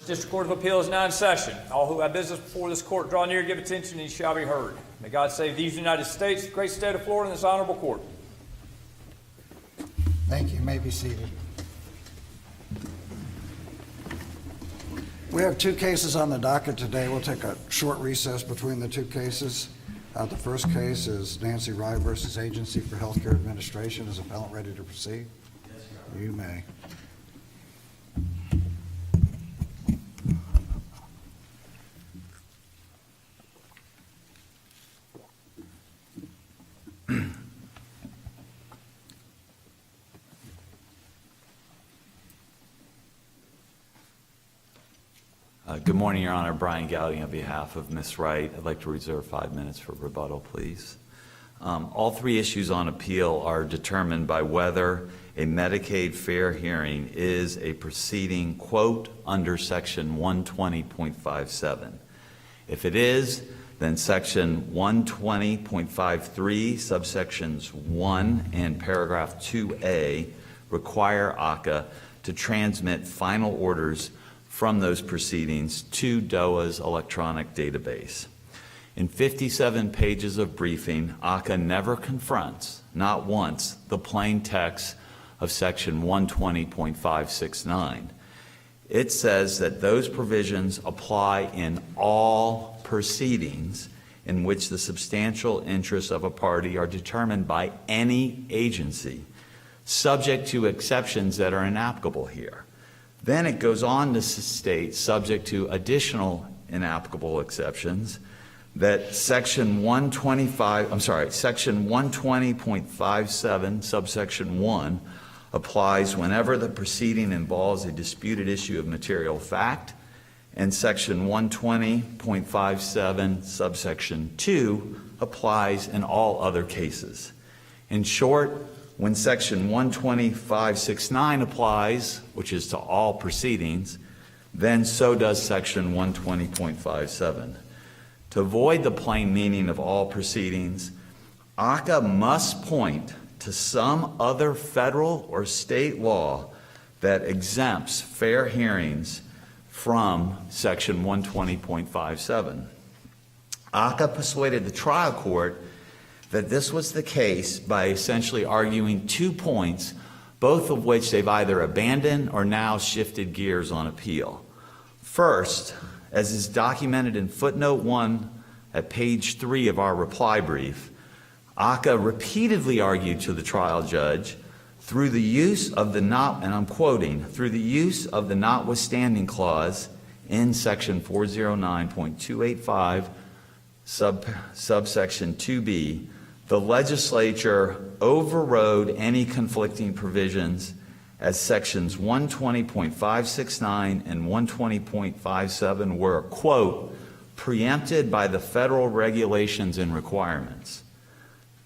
District Court of Appeal is now in session. All who have business before this court draw near, give attention, and ye shall be heard. May God save these United States, the great state of Florida, and this honorable court. Thank you. You may be seated. We have two cases on the docket today. We'll take a short recess between the two cases. The first case is Nancy Rye versus Agency for Healthcare Administration. Is appellant ready to proceed? Yes, Your Honor. You may. Good morning, Your Honor. Brian Gowdy on behalf of Ms. Wright. I'd like to reserve 5 minutes for rebuttal, please. All three issues on appeal are determined by whether a Medicaid fair hearing is a proceeding, quote, under Section 120.57. If it is, then Section 120.53, subsections 1 and paragraph 2A require ACA to transmit final orders from those proceedings to DOA's electronic database. In 57 pages of briefing, ACA never confronts, not once, the plain text of Section 120.569. It says that those provisions apply in all proceedings in which the substantial interests of a party are determined by any agency, subject to exceptions that are inapplicable here. Then it goes on to state, subject to additional inapplicable exceptions, that Section 120.57, subsection 1, applies whenever the proceeding involves a disputed issue of material fact, and Section 120.57, subsection 2, applies in all other cases. In short, when Section 120.569 applies, which is to all proceedings, then so does Section 120.57. To avoid the plain meaning of all proceedings, ACA must point to some other federal or state law that exempts fair hearings from Section 120.57. ACA persuaded the trial court that this was the case by essentially arguing 2 points, both of which they've either abandoned or now shifted gears on appeal. First, as is documented in footnote 1 at page 3 of our reply brief, ACA repeatedly argued to the trial judge through the use of the through the use of the notwithstanding clause in Section 409.285, subsection 2B, the legislature overrode any conflicting provisions as Sections 120.569 and 120.57 were, quote, preempted by the federal regulations and requirements.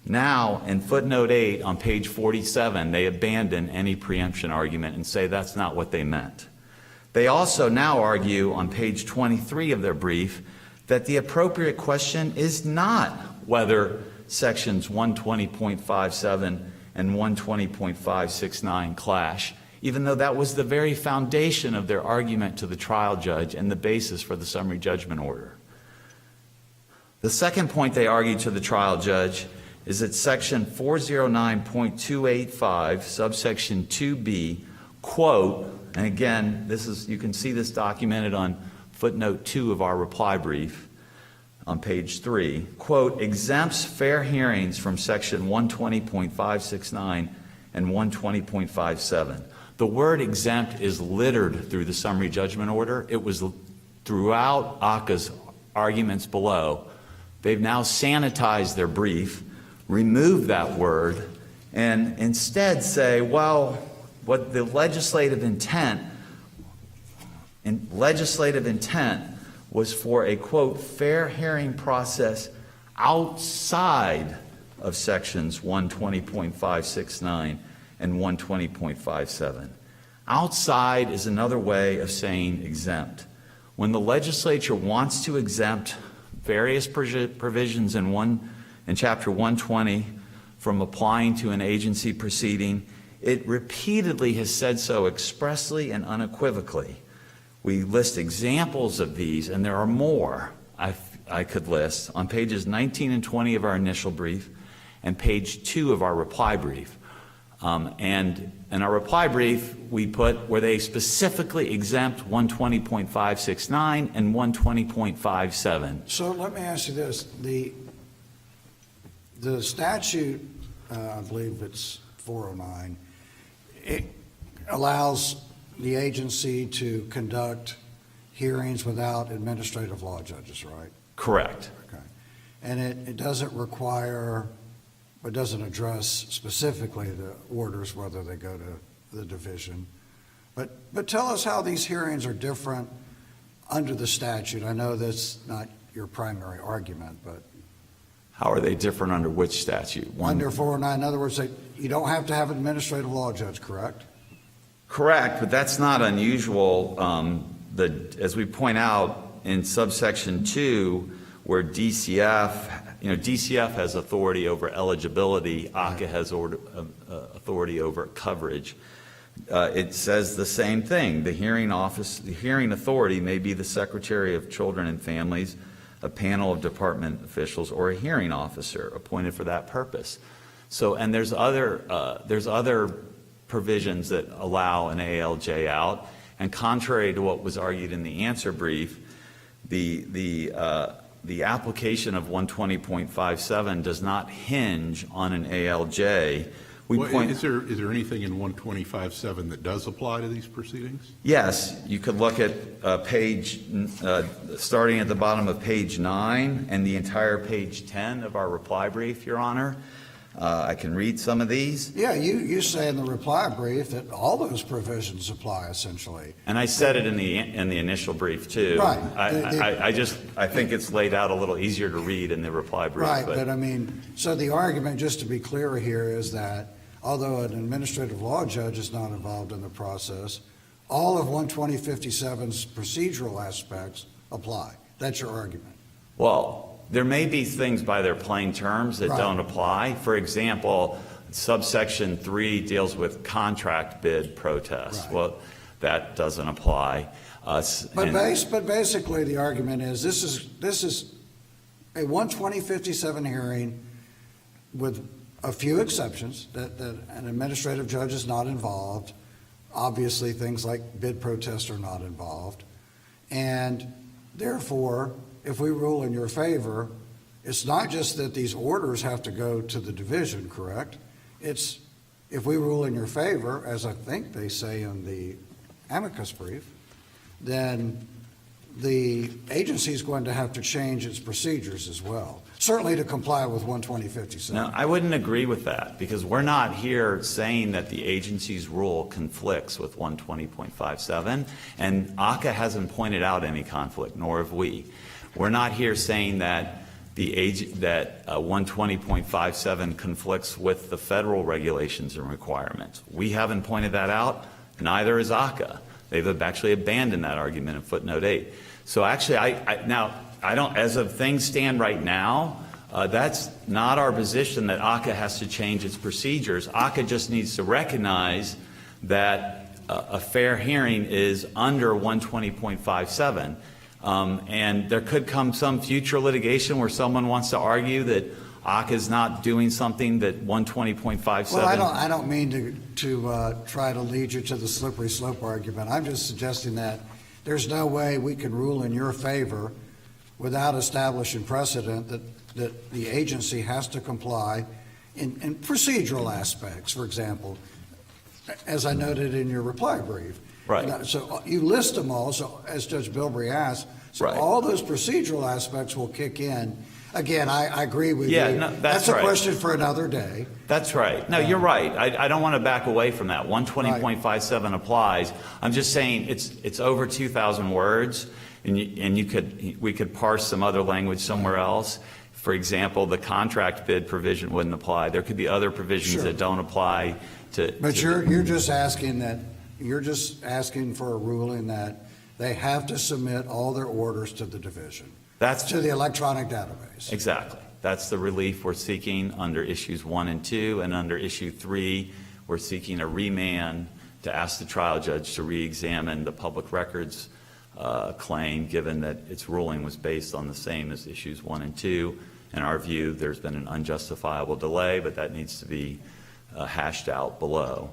Now, in footnote 8 on page 47, they abandon any preemption argument and say that's not what they meant. They also now argue on page 23 of their brief that the appropriate question is not whether Sections 120.57 and 120.569 clash, even though that was the very foundation of their argument to the trial judge and the basis for the summary judgment order. The second point they argued to the trial judge is that Section 409.285, subsection 2B, quote, and again, you can see this documented on footnote 2 of our reply brief, on page 3, quote, exempts fair hearings from Section 120.569 and 120.57. The word exempt is littered through the summary judgment order. It was throughout ACA's arguments below. They've now sanitized their brief, removed that word, and instead say, well, what the legislative intent was for a, quote, fair hearing process outside of Sections 120.569 and 120.57. Outside is another way of saying exempt. When the legislature wants to exempt various provisions in Chapter 120 from applying to an agency proceeding, it repeatedly has said so expressly and unequivocally. We list examples of these, and there are more I could list on pages 19 and 20 of our initial brief and page 2 of our reply brief. And in our reply brief, we put where they specifically exempt 120.569 and 120.57. So let me ask you this. The statute, I believe it's 409, it allows the agency to conduct hearings without administrative law judges, right? Correct. Okay. And it doesn't require, it doesn't address specifically the orders, whether they go to the division. But tell us how these hearings are different under the statute. I know that's not your primary argument, but. How are they different under which statute? Under 409, in other words, you don't have to have an administrative law judge, correct? Correct, but that's not unusual. As we point out in subsection 2, where DCF has authority over eligibility, ACCA has authority over coverage. It says the same thing. The hearing authority may be the Secretary of Children and Families, a panel of department officials, or a hearing officer appointed for that purpose. So, and there's other provisions that allow an ALJ out, and contrary to what was argued in the answer brief, the application of 120.57 does not hinge on an ALJ. Is there anything in 120.57 that does apply to these proceedings? Yes, you could look at starting at the bottom of page 9 and the entire page 10 of our reply brief, Your Honor. I can read some of these. Yeah, you say in the reply brief that all those provisions apply essentially. And I said it in the initial brief too. Right. I think it's laid out a little easier to read in the reply brief. Right, but I mean, so the argument, just to be clear here, is that although an administrative law judge is not involved in the process, all of 120.57's procedural aspects apply. That's your argument. Well, there may be things by their plain terms that Right. don't apply. For example, subsection 3 deals with contract bid protests. Right. Well, that doesn't apply. But basically, the argument is this is a 120.57 hearing with a few exceptions, that an administrative judge is not involved. Obviously, things like bid protests are not involved. And therefore, if we rule in your favor, it's not just that these orders have to go to the division, correct? It's, if we rule in your favor, as I think they say in the amicus brief, then the agency is going to have to change its procedures as well, certainly to comply with 120.57. No, I wouldn't agree with that, because we're not here saying that the agency's rule conflicts with 120.57, and ACCA hasn't pointed out any conflict, nor have we. We're not here saying that 120.57 conflicts with the federal regulations and requirements. We haven't pointed that out, neither has ACCA. They've actually abandoned that argument in footnote 8. So actually, I don't, as of things stand right now, that's not our position that ACCA has to change its procedures. ACCA just needs to recognize that a fair hearing is under 120.57. And there could come some future litigation where someone wants to argue that ACCA is not doing something that 120.57. Well, I don't mean to try to lead you to the slippery slope argument. I'm just suggesting that there's no way we can rule in your favor without establishing precedent that the agency has to comply in procedural aspects, for example, as I noted in your reply brief. Right. So you list them all, so as Judge Bilbrey asked, so Right. all those procedural aspects will kick in. Again, I agree with Yeah, you. no, that's a right. question for another day. That's right. No, you're right. I don't want to back away from that. 120.57 applies. I'm just saying it's over 2,000 words, and we could parse some other language somewhere else. For example, the contract bid provision wouldn't apply. There could be other provisions Sure. that don't apply to. But you're just asking for a ruling that they have to submit all their orders to the division, to the electronic database. Exactly. That's the relief we're seeking under issues 1 and 2, and under issue 3, we're seeking a remand to ask the trial judge to re-examine the public records claim, given that its ruling was based on the same as issues 1 and 2. In our view, there's been an unjustifiable delay, but that needs to be hashed out below.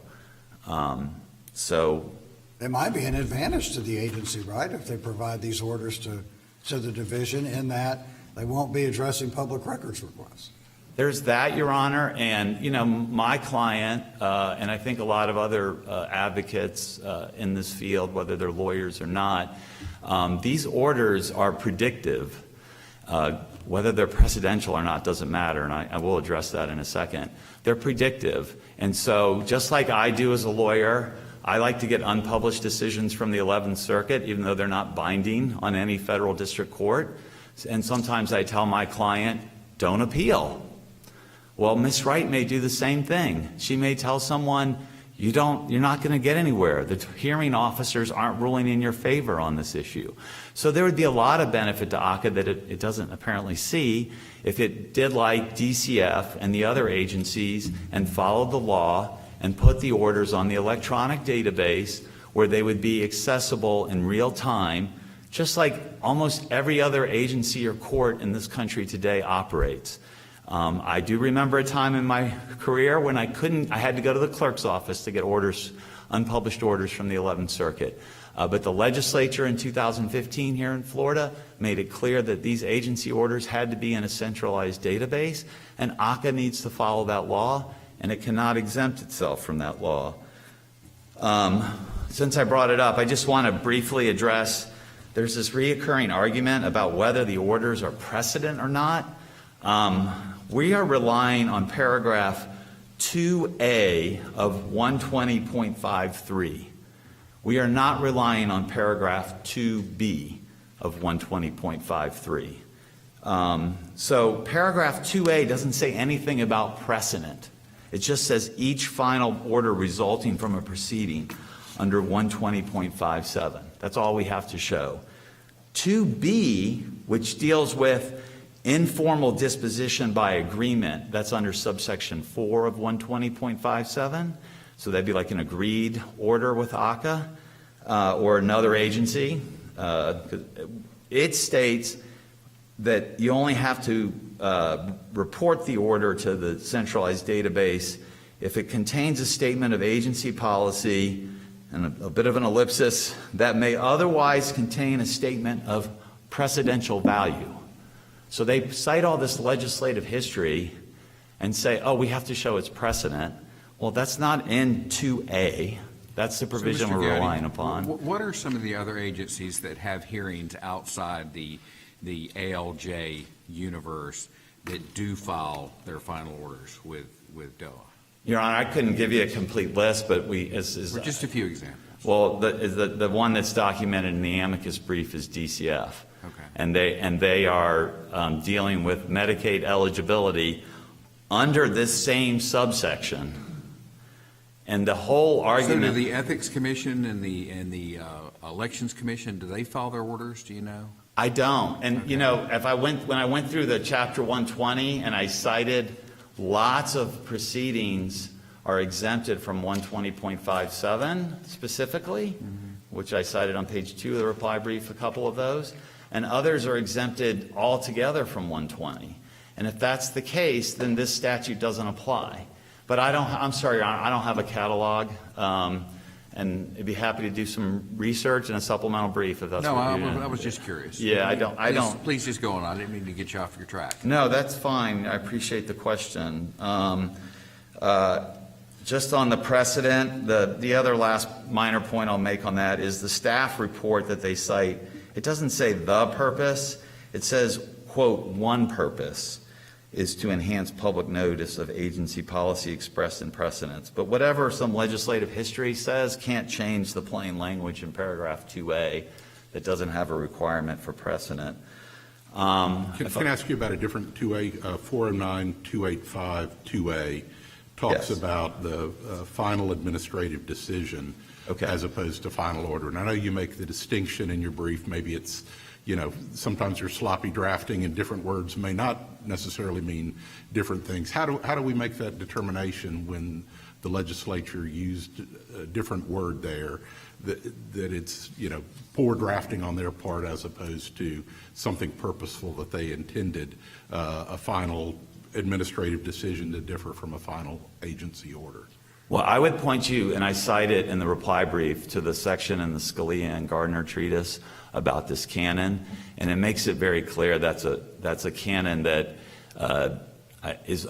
So It might be an advantage to the agency, right, if they provide these orders to the division, in that they won't be addressing public records requests. there's that, Your Honor, and, you know, my client, and I think a lot of other advocates in this field, whether they're lawyers or not, these orders are predictive. Whether they're precedential or not doesn't matter, and I will address that in a second. They're predictive, and so just like I do as a lawyer, I like to get unpublished decisions from the 11th Circuit, even though they're not binding on any federal district court. And sometimes I tell my client, don't appeal. Well, Ms. Wright may do the same thing. She may tell someone, you're not going to get anywhere. The hearing officers aren't ruling in your favor on this issue. So there would be a lot of benefit to ACCA that it doesn't apparently see if it did like DCF and the other agencies and followed the law and put the orders on the electronic database where they would be accessible in real time, just like almost every other agency or court in this country today operates. I do remember a time in my career when I had to go to the clerk's office to get orders, unpublished orders from the 11th Circuit. But the legislature in 2015 here in Florida made it clear that these agency orders had to be in a centralized database, and ACCA needs to follow that law, and it cannot exempt itself from that law. Since I brought it up, I just want to briefly address, there's this reoccurring argument about whether the orders are precedent or not. We are relying on paragraph 2A of 120.53. We are not relying on paragraph 2B of 120.53. So paragraph 2A doesn't say anything about precedent. It just says each final order resulting from a proceeding under 120.57. That's all we have to show. 2B, which deals with informal disposition by agreement, that's under subsection 4 of 120.57. So that'd be like an agreed order with ACCA or another agency. It states that you only have to report the order to the centralized database if it contains a statement of agency policy and a bit of an ellipsis that may otherwise contain a statement of precedential value. So they cite all this legislative history and say, oh, we have to show it's precedent. Well, that's not in 2A. That's the provision we're relying upon. What are some of the other agencies that have hearings outside the ALJ universe that do file their final orders with DOA? Your Honor, I couldn't give you a complete list, but Just a few examples. Well, the one that's documented in the amicus brief is DCF. Okay. And they are dealing with Medicaid eligibility under this same subsection. And the whole argument. So do the Ethics Commission and the Elections Commission, do they file their orders? Do you know? I don't. And okay. You know, when I went through the Chapter 120 and I cited lots of proceedings are exempted from 120.57 specifically, which I cited on page 2 of the reply brief, a couple of those, and others are exempted altogether from 120. And if that's the case, then this statute doesn't apply. But I'm sorry, Your Honor, I don't have a catalog, and I'd be happy to do some research and a supplemental brief if that's no, what you're I was just curious. Yeah, I don't. Please just go on. I didn't mean to get you off your track. No, that's fine. I appreciate the question. Just on the precedent, the other last minor point I'll make on that is the staff report that they cite. It doesn't say the purpose. It says, quote, one purpose is to enhance public notice of agency policy expressed in precedents. But whatever some legislative history says can't change the plain language in paragraph 2A that doesn't have a requirement for precedent. Can I ask you about a different 2A, 409-285 2A talks Yes. about the final administrative decision as opposed to final order. And I know you make the distinction in your brief, maybe it's, sometimes there's sloppy drafting and different words may not necessarily mean different things. How do we make that determination when the legislature used a different word there, that it's, poor drafting on their part as opposed to something purposeful that they intended, a final administrative decision to differ from a final agency order. Well, I would point you, and I cite it in the reply brief, to the section in the Scalia and Gardner treatise about this canon, and it makes it very clear that's a canon that is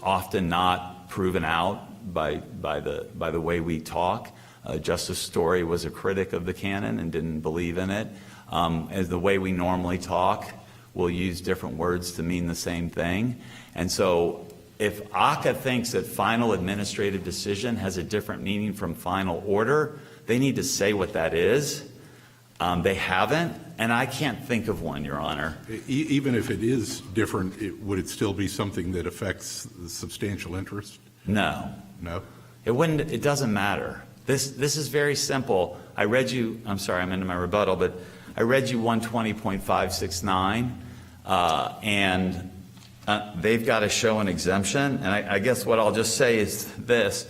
often not proven out by the way we talk. Justice Story was a critic of the canon and didn't believe in it. As the way we normally talk, we'll use different words to mean the same thing. And so if ACCA thinks that final administrative decision has a different meaning from final order, they need to say what that is. They haven't, and I can't think of one, Your Honor. Even if it is different, would it still be something that affects the substantial interest? No. No? It wouldn't. It doesn't matter. This is very simple. I read you, I'm sorry, I'm into my rebuttal, but I read you 120.569, and they've got to show an exemption. And I guess what I'll just say is this.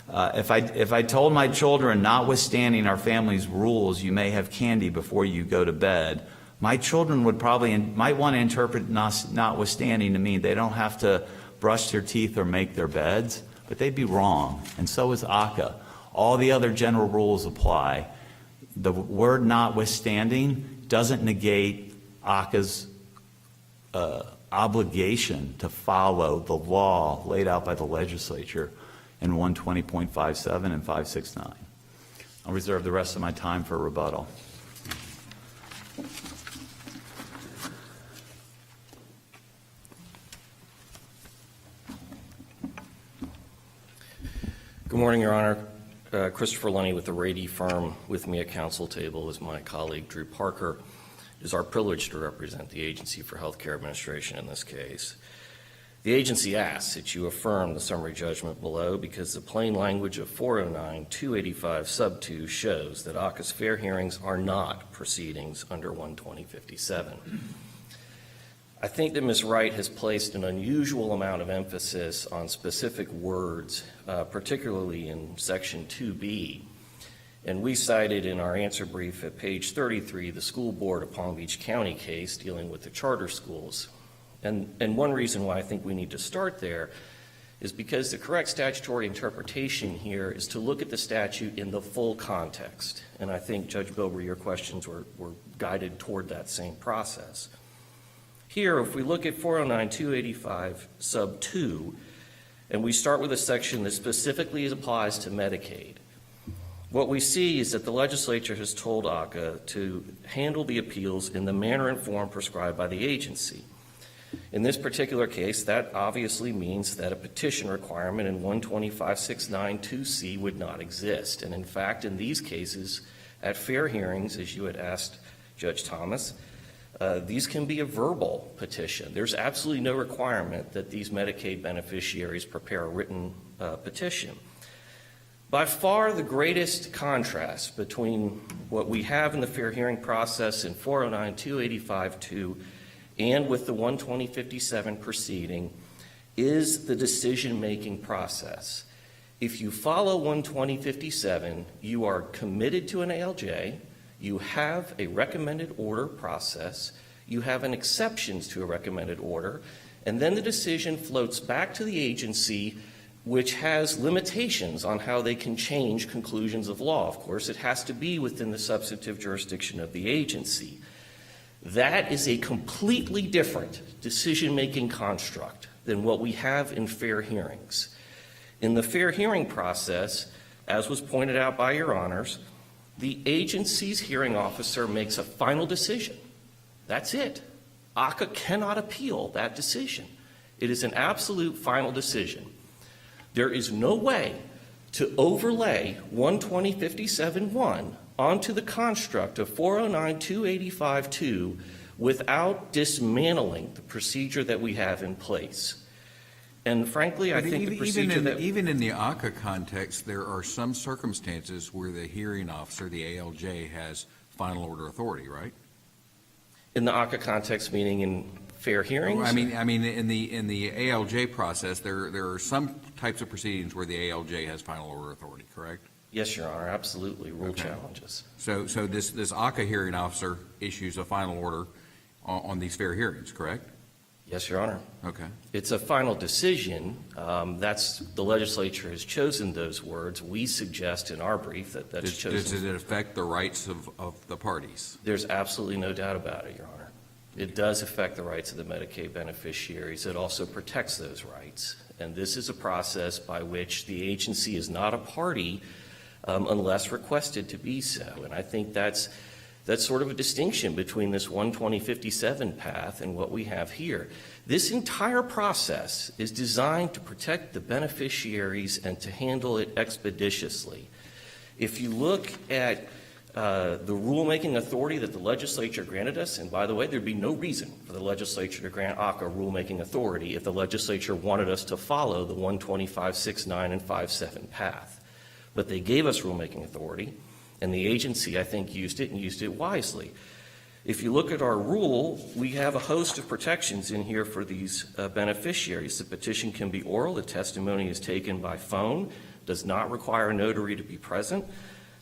If I told my children, notwithstanding our family's rules, you may have candy before you go to bed, my children might want to interpret notwithstanding to mean they don't have to brush their teeth or make their beds, but they'd be wrong. And so is ACCA. All the other general rules apply. The word notwithstanding doesn't negate ACCA's obligation to follow the law laid out by the legislature in 120.57 and 569. I'll reserve the rest of my time for rebuttal. Good morning, Your Honor. Christopher Lunny with the Rady firm. With me at council table is my colleague Drew Parker. It is our privilege to represent the Agency for Healthcare Administration in this case. The agency asks that you affirm the summary judgment below because the plain language of 409-285 sub 2 shows that ACCA's fair hearings are not proceedings under 120.57. I think that Ms. Wright has placed an unusual amount of emphasis on specific words, particularly in Section 2B. And we cited in our answer brief at page 33 the school board of Palm Beach County case dealing with the charter schools. And one reason why I think we need to start there is because the correct statutory interpretation here is to look at the statute in the full context. And I think, Judge Bilber, your questions were guided toward that same process. Here, if we look at 409-285 sub 2, and we start with a section that specifically applies to Medicaid, what we see is that the legislature has told ACCA to handle the appeals in the manner and form prescribed by the agency. In this particular case, that obviously means that a petition requirement in 120.569(2)(c) would not exist. And in fact, in these cases, at fair hearings, as you had asked Judge Thomas, these can be a verbal petition. There's absolutely no requirement that these Medicaid beneficiaries prepare a written petition. By far the greatest contrast between what we have in the fair hearing process in 409-285-2 and with the 120.57 proceeding is the decision-making process. If you follow 120.57, you are committed to an ALJ, you have a recommended order process, you have an exceptions to a recommended order, and then the decision floats back to the agency, which has limitations on how they can change conclusions of law. Of course, it has to be within the substantive jurisdiction of the agency. That is a completely different decision-making construct than what we have in fair hearings. In the fair hearing process, as was pointed out by your honors, the agency's hearing officer makes a final decision. That's it. ACCA cannot appeal that decision. It is an absolute final decision. There is no way to overlay 120.57(1) onto the construct of 409-285-2 without dismantling the procedure that we have in place. And frankly, I think the procedure even in the ACCA context, there are some circumstances where the hearing officer, the ALJ, has final order authority, right? In the ACCA context, meaning in fair hearings. I mean, in the ALJ process, there are some types of proceedings where the ALJ has final order authority, correct? Yes, Your Honor, absolutely, rule Okay. challenges. So this ACA hearing officer issues a final order on these fair hearings, correct? Yes, Your Honor. Okay. It's a final decision. The legislature has chosen those words. We suggest in our brief that that's Does chosen. it affect the rights of the parties? There's absolutely no doubt about it, Your Honor. It does affect the rights of the Medicaid beneficiaries. It also protects those rights. And this is a process by which the agency is not a party unless requested to be so. And I think that's sort of a distinction between this 12057 path and what we have here. This entire process is designed to protect the beneficiaries and to handle it expeditiously. If you look at the rulemaking authority that the legislature granted us, and by the way, there'd be no reason for the legislature to grant ACA rulemaking authority if the legislature wanted us to follow the 12569 and 57 path. But they gave us rulemaking authority, and the agency, I think, used it and used it wisely. If you look at our rule, we have a host of protections in here for these beneficiaries. The petition can be oral, the testimony is taken by phone, does not require a notary to be present.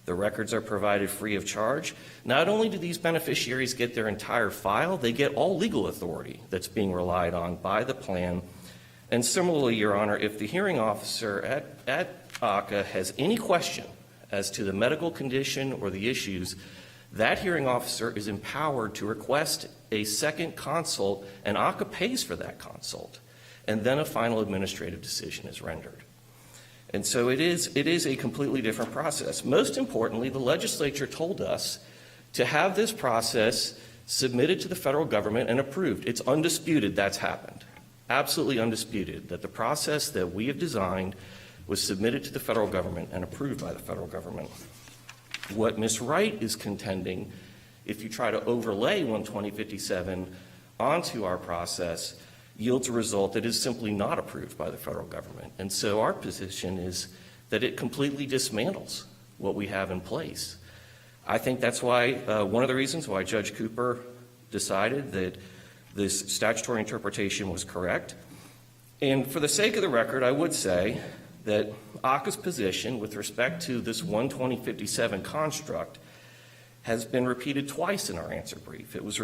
The records are provided free of charge. Not only do these beneficiaries get their entire file, they get all legal authority that's being relied on by the plan. And similarly, Your Honor, if the hearing officer at ACA has any question as to the medical condition or the issues, that hearing officer is empowered to request a second consult, and ACA pays for that consult, and then a final administrative decision is rendered. And so it is a completely different process. Most importantly, the legislature told us to have this process submitted to the federal government and approved. It's undisputed that's happened. Absolutely undisputed that the process that we have designed was submitted to the federal government and approved by the federal government. What Ms. Wright is contending, if you try to overlay 12057 onto our process, yields a result that is simply not approved by the federal government. And so our position is that it completely dismantles what we have in place. I think that's why, one of the reasons why Judge Cooper decided that this statutory interpretation was correct. And for the sake of the record, I would say that ACA's position with respect to this 12057 construct has been repeated twice in our answer brief. It was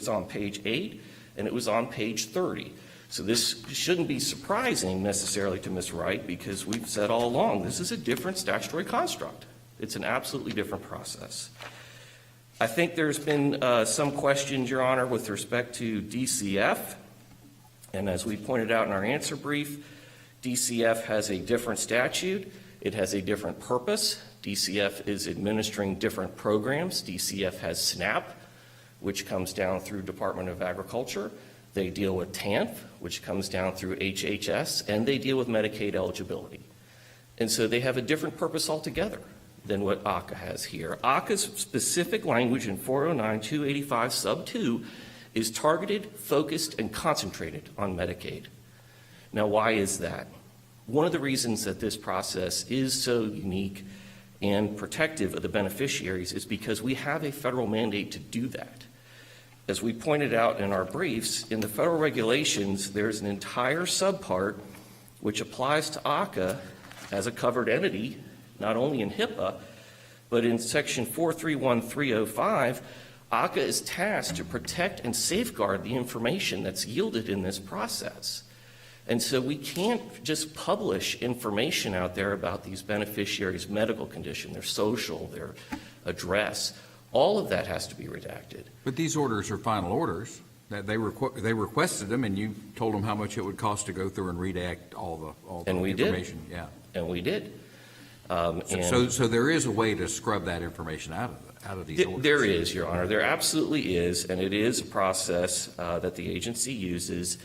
on page 8 and it was on page 30. So this shouldn't be surprising necessarily to Ms. Wright, because we've said all along this is a different statutory construct. It's an absolutely different process. I think there's been some questions, Your Honor, with respect to DCF. And as we pointed out in our answer brief, DCF has a different statute. It has a different purpose. DCF is administering different programs. DCF has SNAP, which comes down through Department of Agriculture. They deal with TANF, which comes down through HHS, and they deal with Medicaid eligibility. And so they have a different purpose altogether than what ACA has here. ACA's specific language in 409-285 sub 2 is targeted, focused, and concentrated on Medicaid. Now, why is that? One of the reasons that this process is so unique and protective of the beneficiaries is because we have a federal mandate to do that. As we pointed out in our briefs, in the federal regulations, there's an entire subpart which applies to ACA as a covered entity, not only in HIPAA, but in section 431305, ACA is tasked to protect and safeguard the information that's yielded in this process. And so we can't just publish information out there about these beneficiaries' medical condition, their social, their address. All of that has to be redacted. But these orders are final orders. They requested them, and you told them how much it would cost to go through and redact all the And we did. information. Yeah. And we did. So there is a way to scrub that information out of these orders. There is, Your Honor. There absolutely is, and it is a process that the agency uses.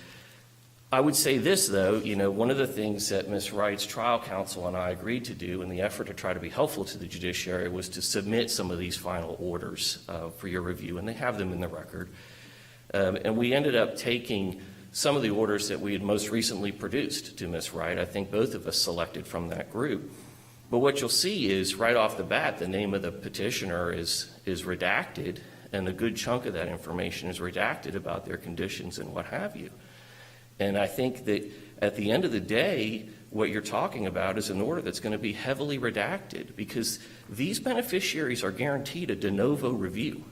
I would say this, though, one of the things that Ms. Wright's trial counsel and I agreed to do in the effort to try to be helpful to the judiciary was to submit some of these final orders for your review, and they have them in the record. And we ended up taking some of the orders that we had most recently produced to Ms. Wright. I think both of us selected from that group. But what you'll see is right off the bat, the name of the petitioner is redacted, and a good chunk of that information is redacted about their conditions and what have you. And I think that at the end of the day, what you're talking about is an order that's going to be heavily redacted, because these beneficiaries are guaranteed a de novo review.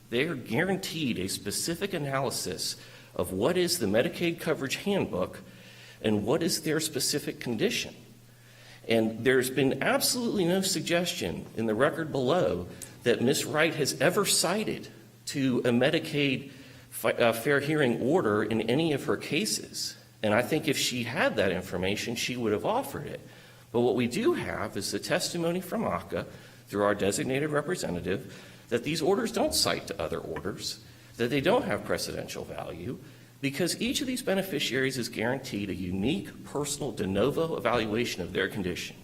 They are guaranteed a specific analysis of what is the Medicaid coverage handbook and what is their specific condition. And there's been absolutely no suggestion in the record below that Ms. Wright has ever cited to a Medicaid fair hearing order in any of her cases. And I think if she had that information, she would have offered it. But what we do have is the testimony from ACA through our designated representative that these orders don't cite to other orders, that they don't have precedential value, because each of these beneficiaries is guaranteed a unique personal de novo evaluation of their condition.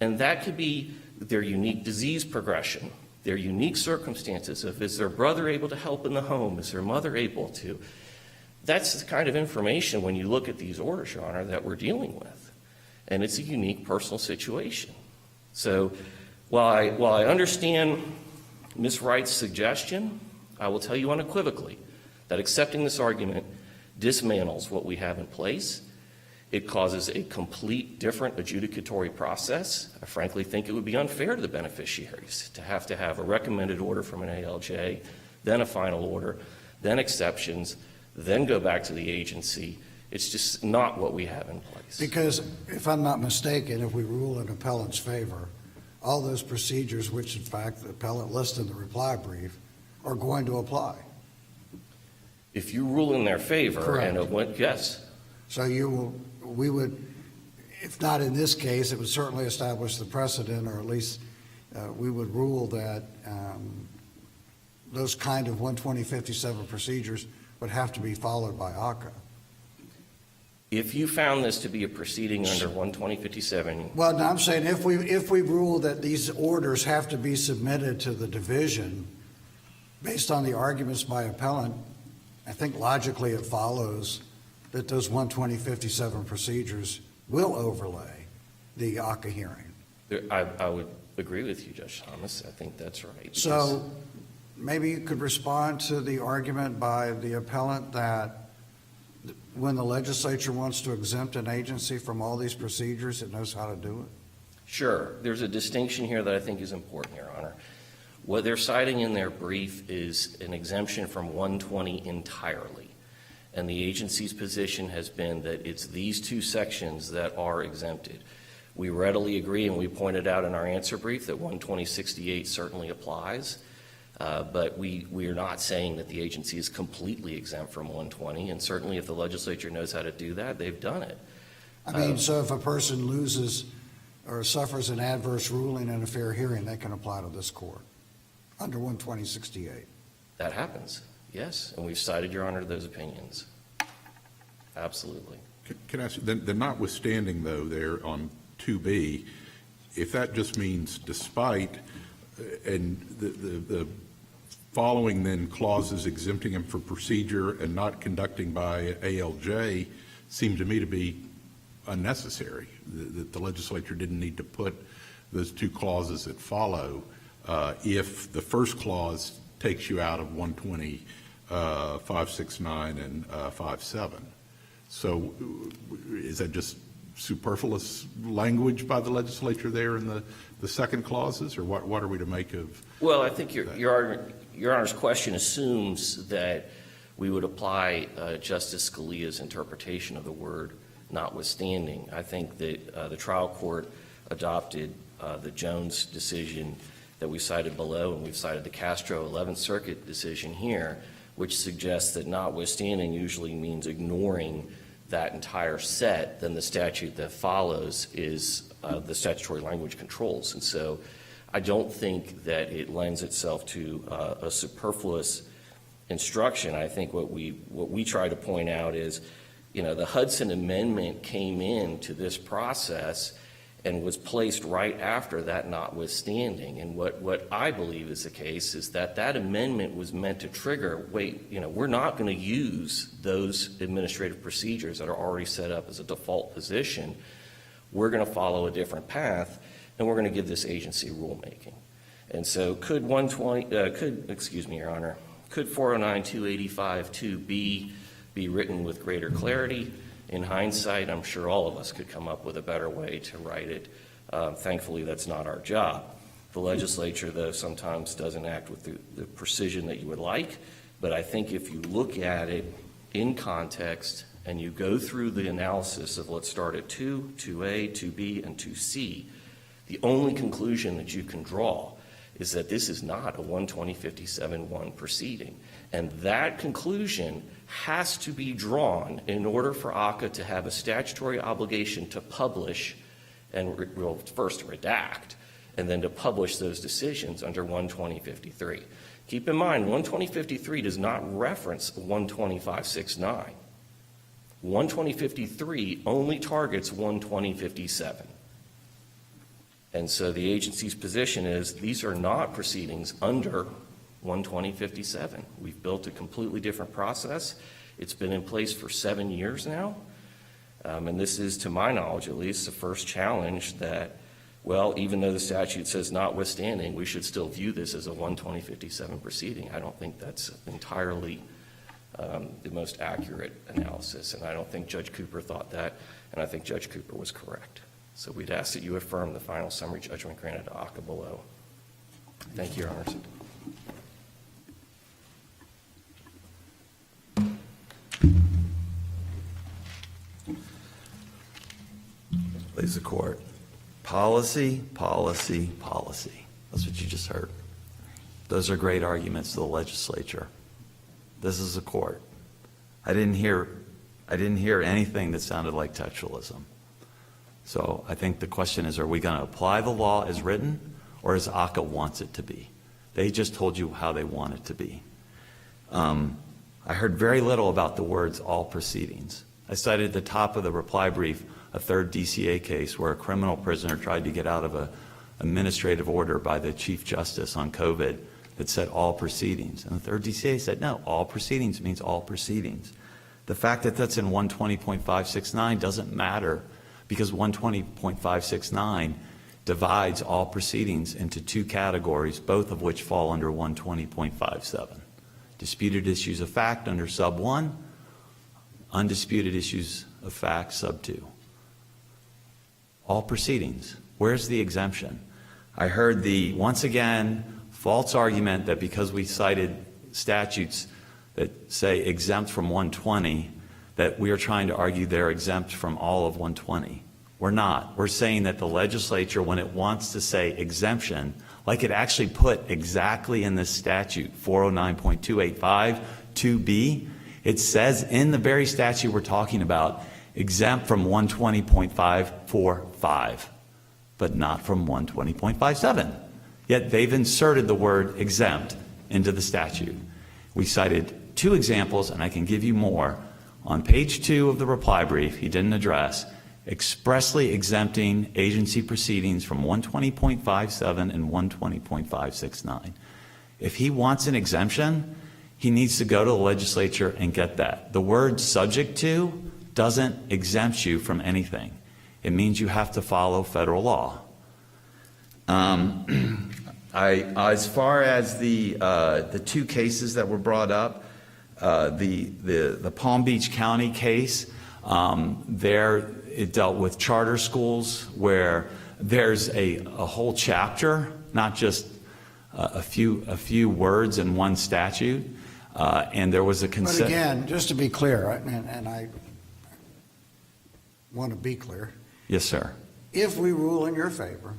And that could be their unique disease progression, their unique circumstances of, is their brother able to help in the home, is their mother able to? That's the kind of information, when you look at these orders, Your Honor, that we're dealing with. And it's a unique personal situation. So while I understand Ms. Wright's suggestion, I will tell you unequivocally that accepting this argument dismantles what we have in place. It causes a complete different adjudicatory process. I frankly think it would be unfair to the beneficiaries to have a recommended order from an ALJ, then a final order, then exceptions, then go back to the agency. It's just not what we have in place. Because if I'm not mistaken, if we rule in appellant's favor, all those procedures, which in fact the appellant lists in the reply brief, are going to apply. If you rule in their favor, Correct. and it went, yes. So we would, if not in this case, it would certainly establish the precedent, or at least we would rule that those kind of 12057 procedures would have to be followed by ACA. If you found this to be a proceeding under 12057, Well, no, I'm saying if we rule that these orders have to be submitted to the division based on the arguments by appellant, I think logically it follows that those 12057 procedures will overlay the ACA hearing. I would agree with you, Judge Thomas. I think that's right. So maybe you could respond to the argument by the appellant that when the legislature wants to exempt an agency from all these procedures, it knows how to do it? Sure. There's a distinction here that I think is important, Your Honor. What they're citing in their brief is an exemption from 120 entirely. And the agency's position has been that it's these two sections that are exempted. We readily agree, and we pointed out in our answer brief, that 12068 certainly applies. But we are not saying that the agency is completely exempt from 120, and certainly if the legislature knows how to do that, they've done it. I mean, so if a person loses or suffers an adverse ruling in a fair hearing, they can apply to this court under 12068. That happens, yes, and we've cited, Your Honor, those opinions. Absolutely. Can I ask, then notwithstanding, though, there on 2B, if that just means despite, and the following then clauses exempting him for procedure and not conducting by ALJ seem to me to be unnecessary, that the legislature didn't need to put those two clauses that follow if the first clause takes you out of 120, 569 and 57. So is that just superfluous language by the legislature there in the second clauses, or what are we to make of? Well, I think Your Honor's question assumes that we would apply Justice Scalia's interpretation of the word notwithstanding. I think that the trial court adopted the Jones decision that we cited below, and we've cited the Castro 11th Circuit decision here, which suggests that notwithstanding usually means ignoring that entire set. Then the statute that follows is the statutory language controls. And so I don't think that it lends itself to a superfluous instruction. I think what we try to point out is, the Hudson Amendment came into this process and was placed right after that notwithstanding. And what I believe is the case is that amendment was meant to trigger, we're not going to use those administrative procedures that are already set up as a default position. We're going to follow a different path, and we're going to give this agency rulemaking. And so could 409-285-2B be written with greater clarity? In hindsight, I'm sure all of us could come up with a better way to write it. Thankfully, that's not our job. The legislature, though, sometimes doesn't act with the precision that you would like, but I think if you look at it in context and you go through the analysis of, let's start at 2, 2A, 2B, and 2C, the only conclusion that you can draw is that this is not a 12057-1 proceeding. And that conclusion has to be drawn in order for ACCA to have a statutory obligation to publish and, well, first to redact, and then to publish those decisions under 12053. Keep in mind, 12053 does not reference 12569. 12053 only targets 12057. And so the agency's position is these are not proceedings under 12057. We've built a completely different process. It's been in place for 7 years now. And this is, to my knowledge at least, the first challenge that, well, even though the statute says notwithstanding, we should still view this as a 12057 proceeding. I don't think that's entirely the most accurate analysis, and I don't think Judge Cooper thought that, and I think Judge Cooper was correct. So we'd ask that you affirm the final summary judgment granted to ACCA below. Thank you, Your Honors. Please, the court. Policy, policy, policy. That's what you just heard. Those are great arguments to the legislature. This is a court. I didn't hear anything that sounded like textualism. So I think the question is, are we going to apply the law as written, or as ACCA wants it to be? They just told you how they want it to be. I heard very little about the words all proceedings. I cited at the top of the reply brief a third DCA case where a criminal prisoner tried to get out of an administrative order by the Chief Justice on COVID that said all proceedings. And the third DCA said, no, all proceedings means all proceedings. The fact that that's in 120.569 doesn't matter, because 120.569 divides all proceedings into two categories, both of which fall under 120.57. Disputed issues of fact under sub 1, undisputed issues of fact sub 2. All proceedings. Where's the exemption? I heard the, once again, false argument that because we cited statutes that say exempt from 120, that we are trying to argue they're exempt from all of 120. We're not. We're saying that the legislature, when it wants to say exemption, like it actually put exactly in this statute, 409.285, 2B, it says in the very statute we're talking about, exempt from 120.545, but not from 120.57. Yet they've inserted the word exempt into the statute. We cited two examples, and I can give you more. On page 2 of the reply brief, he didn't address, expressly exempting agency proceedings from 120.57 and 120.569. If he wants an exemption, he needs to go to the legislature and get that. The word subject to doesn't exempt you from anything. It means you have to follow federal law. As far as the two cases that were brought up, the Palm Beach County case, there it dealt with charter schools where there's a whole chapter, not just a few words in one statute, and there was a consent. But again, just to be clear, and I want to be clear. Yes, sir. If we rule in your favor,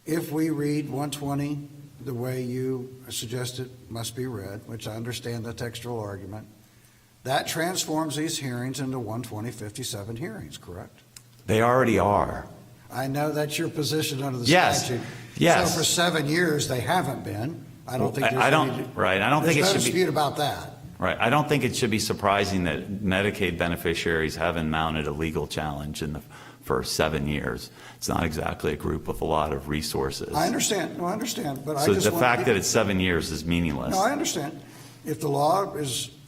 if we read 120 the way you suggested must be read, which I understand the textual argument, that transforms these hearings into 120.57 hearings, correct? They already are. I know that's your position under the Yes. statute. Yes. So for 7 years, they haven't been. I don't think there's I don't any, right. I don't think it there's no should be dispute about that. right. I don't think it should be surprising that Medicaid beneficiaries haven't mounted a legal challenge for 7 years. It's not exactly a group with a lot of resources. I understand. No, I understand. But So I just the want fact that it's 7 years is meaningless. No, I understand. If the law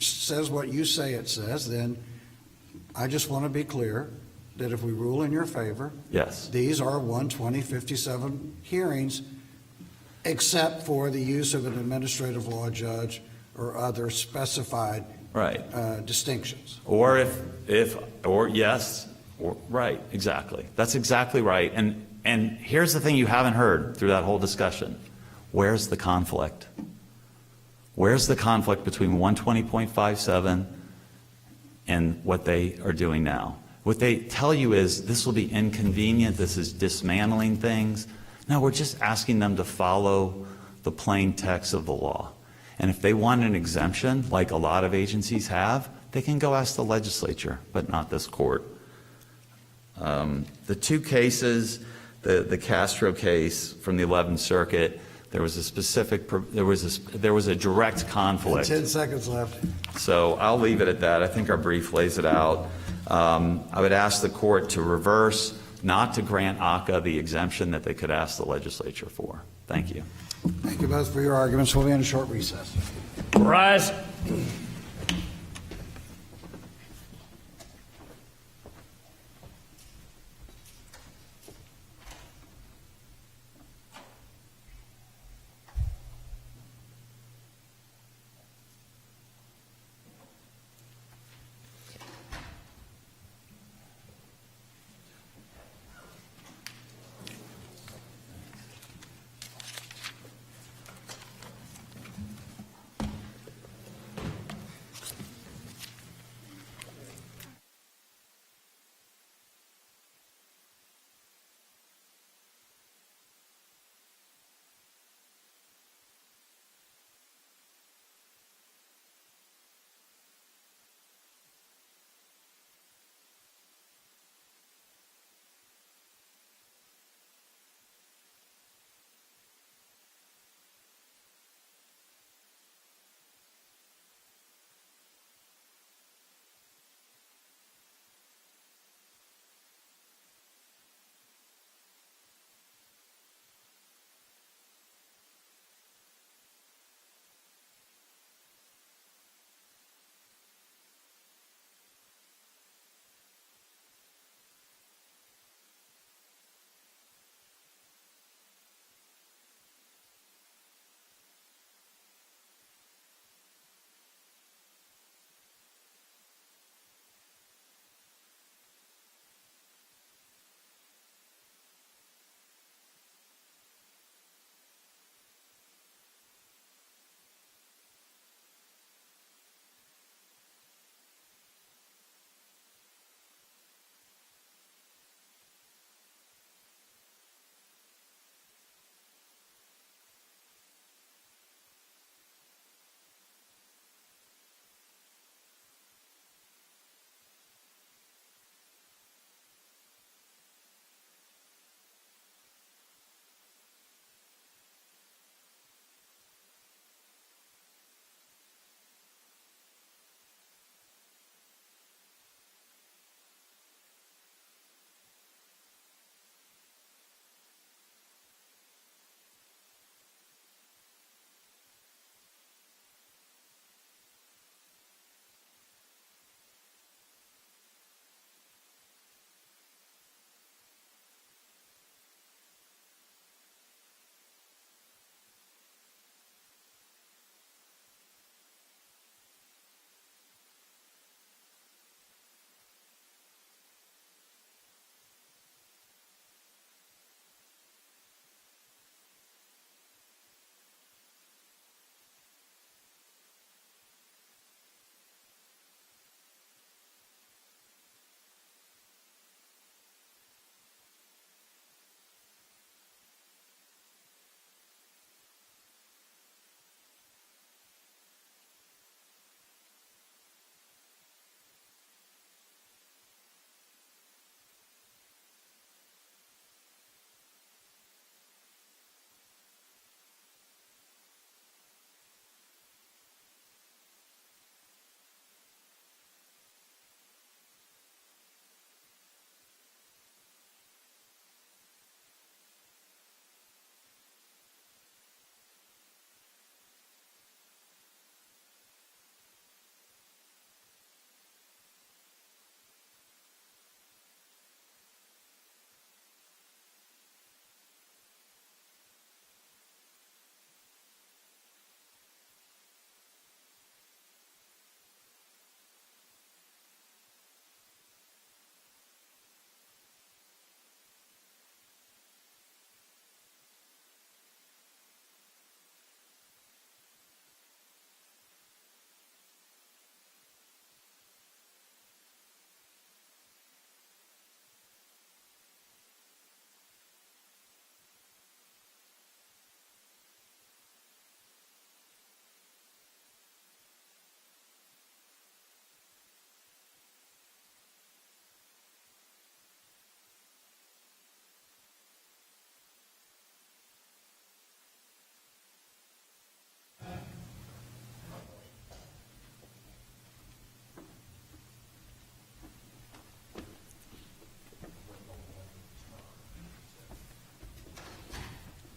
says what you say it says, then I just want to be clear that if we rule in your favor, Yes. these are 120.57 hearings except for the use of an administrative law judge or other specified Right. distinctions. Or right, exactly. That's exactly right. And here's the thing you haven't heard through that whole discussion. Where's the conflict? Where's the conflict between 120.57 and what they are doing now? What they tell you is this will be inconvenient, this is dismantling things. No, we're just asking them to follow the plain text of the law. And if they want an exemption, like a lot of agencies have, they can go ask the legislature, but not this court. The two cases, the Castro case from the 11th Circuit, there was a direct conflict. 10 seconds left. So I'll leave it at that. I think our brief lays it out. I would ask the court to reverse, not to grant ACA the exemption that they could ask the legislature for. Thank you. Thank you both for your arguments. We'll be in a short recess. Rise.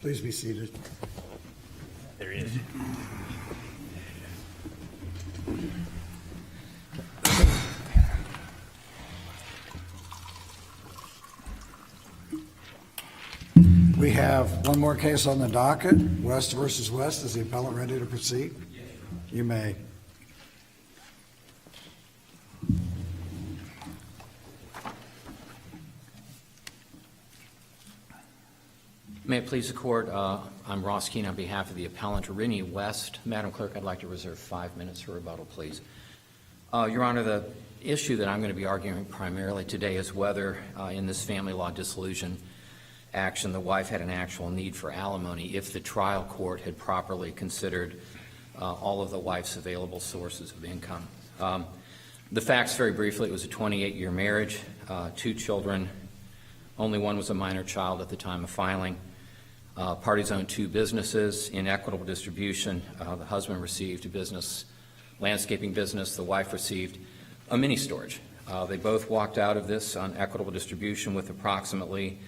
Please be seated. There he is. We have one more case on the docket, West versus West. Is the appellant ready to proceed? You may. May it please the court, I'm Ross Keene on behalf of the appellant Rennie West. Madam Clerk, I'd like to reserve 5 minutes for rebuttal, please. Your Honor, the issue that I'm going to be arguing primarily today is whether in this family law dissolution action the wife had an actual need for alimony if the trial court had properly considered all of the wife's available sources of income. The facts, very briefly, it was a 28-year marriage, 2 children. Only one was a minor child at the time of filing. Parties owned 2 businesses in equitable distribution. The husband received a business, landscaping business. The wife received a mini storage. They both walked out of this on equitable distribution with approximately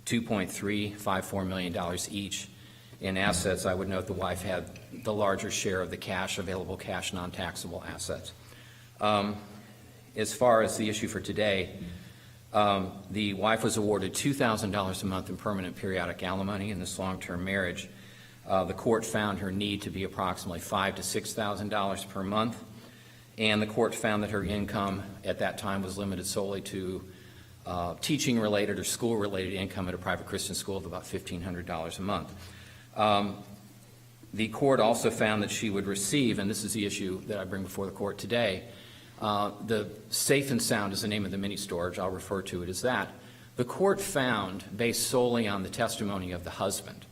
$2.354 million each in assets. I would note the wife had the larger share of the cash, available cash, non-taxable assets. As far as the issue for today, the wife was awarded $2,000 a month in permanent periodic alimony in this long-term marriage. The court found her need to be approximately $5,000 to $6,000 per month, and the court found that her income at that time was limited solely to teaching-related or school-related income at a private Christian school of about $1,500 a month. The court also found that she would receive, and this is the issue that I bring before the court today, the Safe and Sound is the name of the mini storage. I'll refer to it as that. The court found, based solely on the testimony of the husband,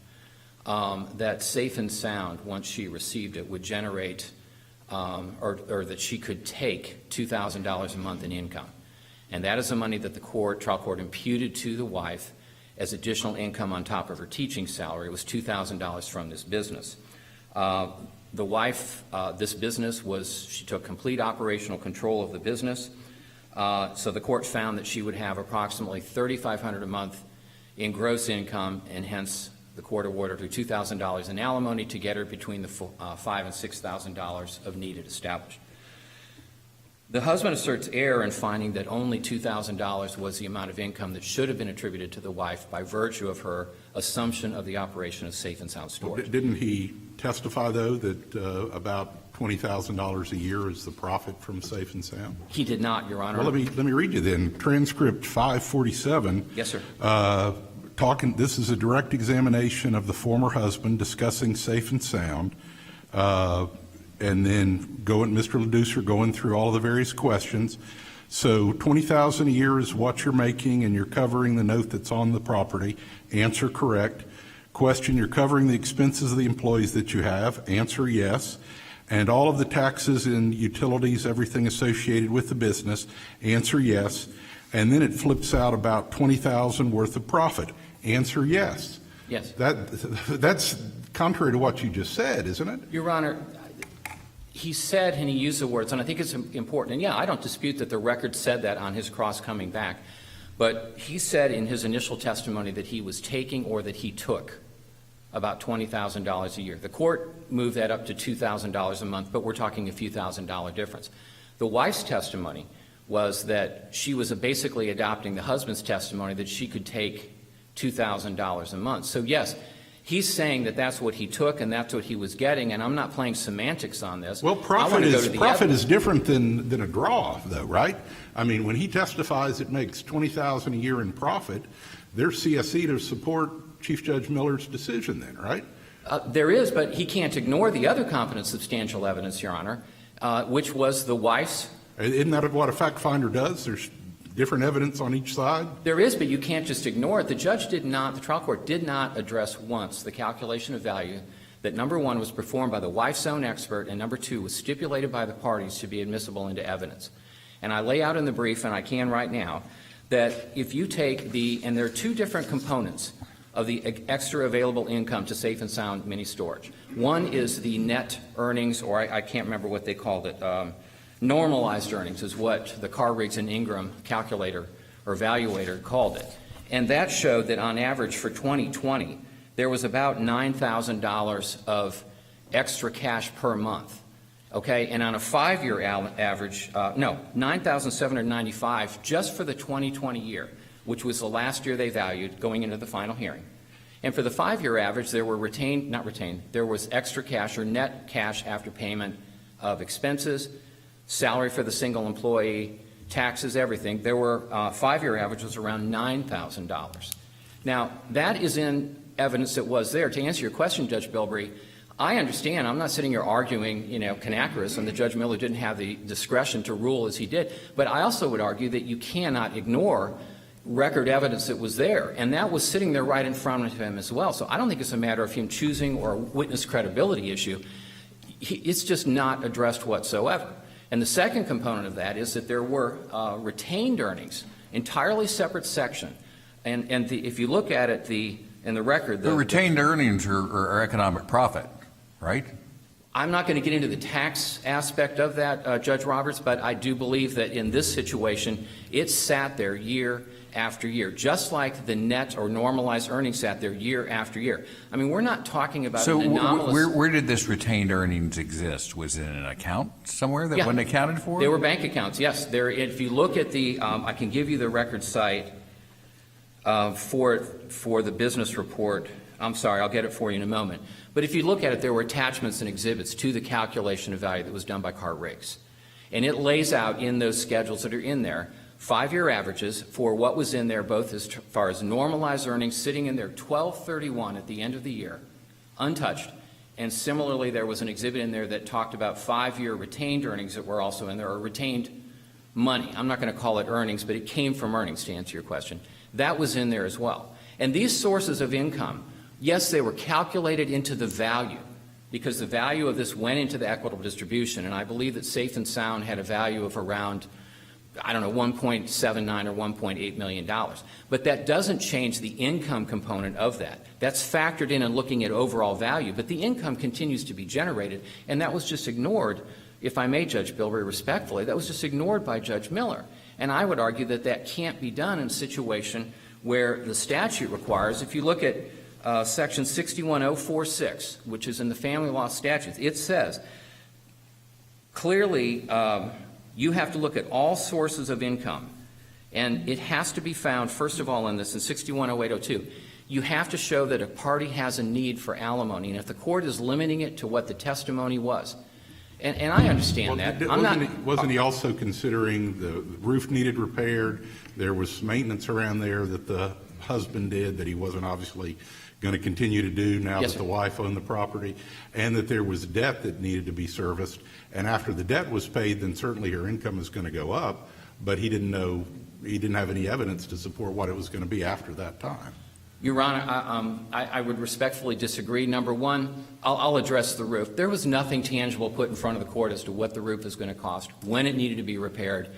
that Safe and Sound, once she received it, would generate or that she could take $2,000 a month in income. And that is the money that the trial court imputed to the wife as additional income on top of her teaching salary. It was $2,000 from this business. The wife, this business she took complete operational control of the business. So the court found that she would have approximately $3,500 a month in gross income, and hence the court awarded her $2,000 in alimony to get her between the $5,000 and $6,000 of needed established. The husband asserts error in finding that only $2,000 was the amount of income that should have been attributed to the wife by virtue of her assumption of the operation of Safe and Sound storage. Didn't he testify, though, that about $20,000 a year is the profit from Safe and Sound? He did not, Your Honor. Well, let me read you then. Transcript 547. Yes, sir. This is a direct examination of the former husband discussing Safe and Sound, and then Mr. Leducer going through all of the various questions. So $20,000 a year is what you're making, and you're covering the note that's on the property. Answer correct. Question, you're covering the expenses of the employees that you have. Answer yes. And all of the taxes and utilities, everything associated with the business. Answer yes. And then it flips out about $20,000 worth of profit. Answer yes. Yes. That's contrary to what you just said, isn't it? Your Honor, he said, and he used the words, and I think it's important, and yeah, I don't dispute that the record said that on his cross coming back, but he said in his initial testimony that he was taking or that he took about $20,000 a year. The court moved that up to $2,000 a month, but we're talking a few $1,000 difference. The wife's testimony was that she was basically adopting the husband's testimony that she could take $2,000 a month. So yes, he's saying that that's what he took and that's what he was getting, and I'm not playing semantics on this. Well, profit is different than a draw, though, right? I mean, when he testifies it makes $20,000 a year in profit, there's CSE to support Chief Judge Miller's decision then, right? There is, but he can't ignore the other competent substantial evidence, Your Honor, which was the wife's. Isn't that what a fact finder does? There's different evidence on each side? There is, but you can't just ignore it. The trial court did not address once the calculation of value that, number one, was performed by the wife's own expert, and number two, was stipulated by the parties to be admissible into evidence. And I lay out in the brief, and I can right now, that if you take and there are two different components of the extra available income to Safe and Sound mini storage. One is the net earnings, or I can't remember what they called it, normalized earnings is what the Carr, Riggs, and Ingram calculator or evaluator called it. And that showed that on average for 2020, there was about $9,000 of extra cash per month. Okay, and on a 5-year average, $9,795 just for the 2020 year, which was the last year they valued going into the final hearing. And for the 5-year average, there were there was extra cash or net cash after payment of expenses, salary for the single employee, taxes, everything. There were 5-year average was around $9,000. Now, that is in evidence that was there. To answer your question, Judge Bilbrey, I understand. I'm not sitting here arguing, Kanakaris, and that Judge Miller didn't have the discretion to rule as he did. But I also would argue that you cannot ignore record evidence that was there, and that was sitting there right in front of him as well. So I don't think it's a matter of him choosing or a witness credibility issue. It's just not addressed whatsoever. And the second component of that is that there were retained earnings, entirely separate section. And if you look at it, in the record, The retained earnings are economic profit, right? I'm not going to get into the tax aspect of that, Judge Roberts, but I do believe that in this situation, it sat there year after year, just like the net or normalized earnings sat there year after year. I mean, we're not talking about So an anomalous... where did this retained earnings exist? Was it in an account somewhere that wasn't accounted for? They were bank accounts, yes. If you look at the, I can give you the record site for the business report. I'm sorry, I'll get it for you in a moment. But if you look at it, there were attachments and exhibits to the calculation of value that was done by Cart Riggs. And it lays out in those schedules that are in there 5-year averages for what was in there, both as far as normalized earnings sitting in there 12/31 at the end of the year, untouched. And similarly, there was an exhibit in there that talked about 5-year retained earnings that were also in there, or retained money. I'm not going to call it earnings, but it came from earnings, to answer your question. That was in there as well. And these sources of income, yes, they were calculated into the value, because the value of this went into the equitable distribution, and I believe that Safe and Sound had a value of around, I don't know, $1.79 or $1.8 million. But that doesn't change the income component of that. That's factored in looking at overall value, but the income continues to be generated, and that was just ignored, if I may, Judge Bilbrey, respectfully, that was just ignored by Judge Miller. And I would argue that that can't be done in a situation where the statute requires, if you look at Section 61046, which is in the family law statutes, it says clearly you have to look at all sources of income, and it has to be found, first of all, in this, in 610802, you have to show that a party has a need for alimony, and if the court is limiting it to what the testimony was, and I understand that. Wasn't he also considering the roof needed repaired? There was maintenance around there that the husband did that he wasn't obviously going to continue to do now that the wife owned the property, and that there was debt that needed to be serviced. And after the debt was paid, then certainly her income is going to go up, but he didn't have any evidence to support what it was going to be after that time. Your Honor, I would respectfully disagree. Number one, I'll address the roof. There was nothing tangible put in front of the court as to what the roof was going to cost, when it needed to be repaired.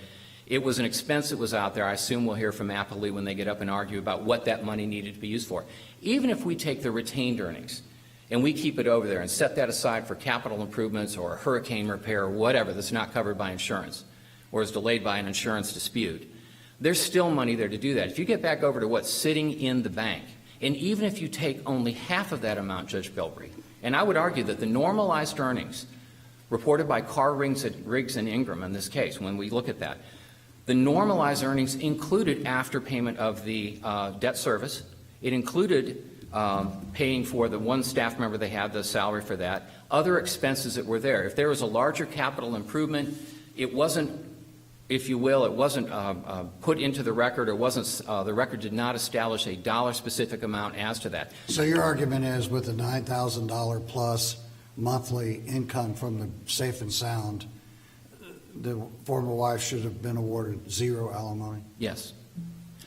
It was an expense that was out there. I assume we'll hear from Appley when they get up and argue about what that money needed to be used for. Even if we take the retained earnings and we keep it over there and set that aside for capital improvements or a hurricane repair or whatever that's not covered by insurance or is delayed by an insurance dispute, there's still money there to do that. If you get back over to what's sitting in the bank, and even if you take only half of that amount, Judge Bilbrey, and I would argue that the normalized earnings reported by Carr, Riggs, and Ingram in this case, when we look at that, the normalized earnings included after payment of the debt service. It included paying for the one staff member they had, the salary for that, other expenses that were there. If there was a larger capital improvement, it wasn't, if you will, it wasn't put into the record, or wasn't, the record did not establish a dollar-specific amount as to that. So your argument is with the $9,000 plus monthly income from the Safe and Sound, the former wife should have been awarded zero alimony? Yes.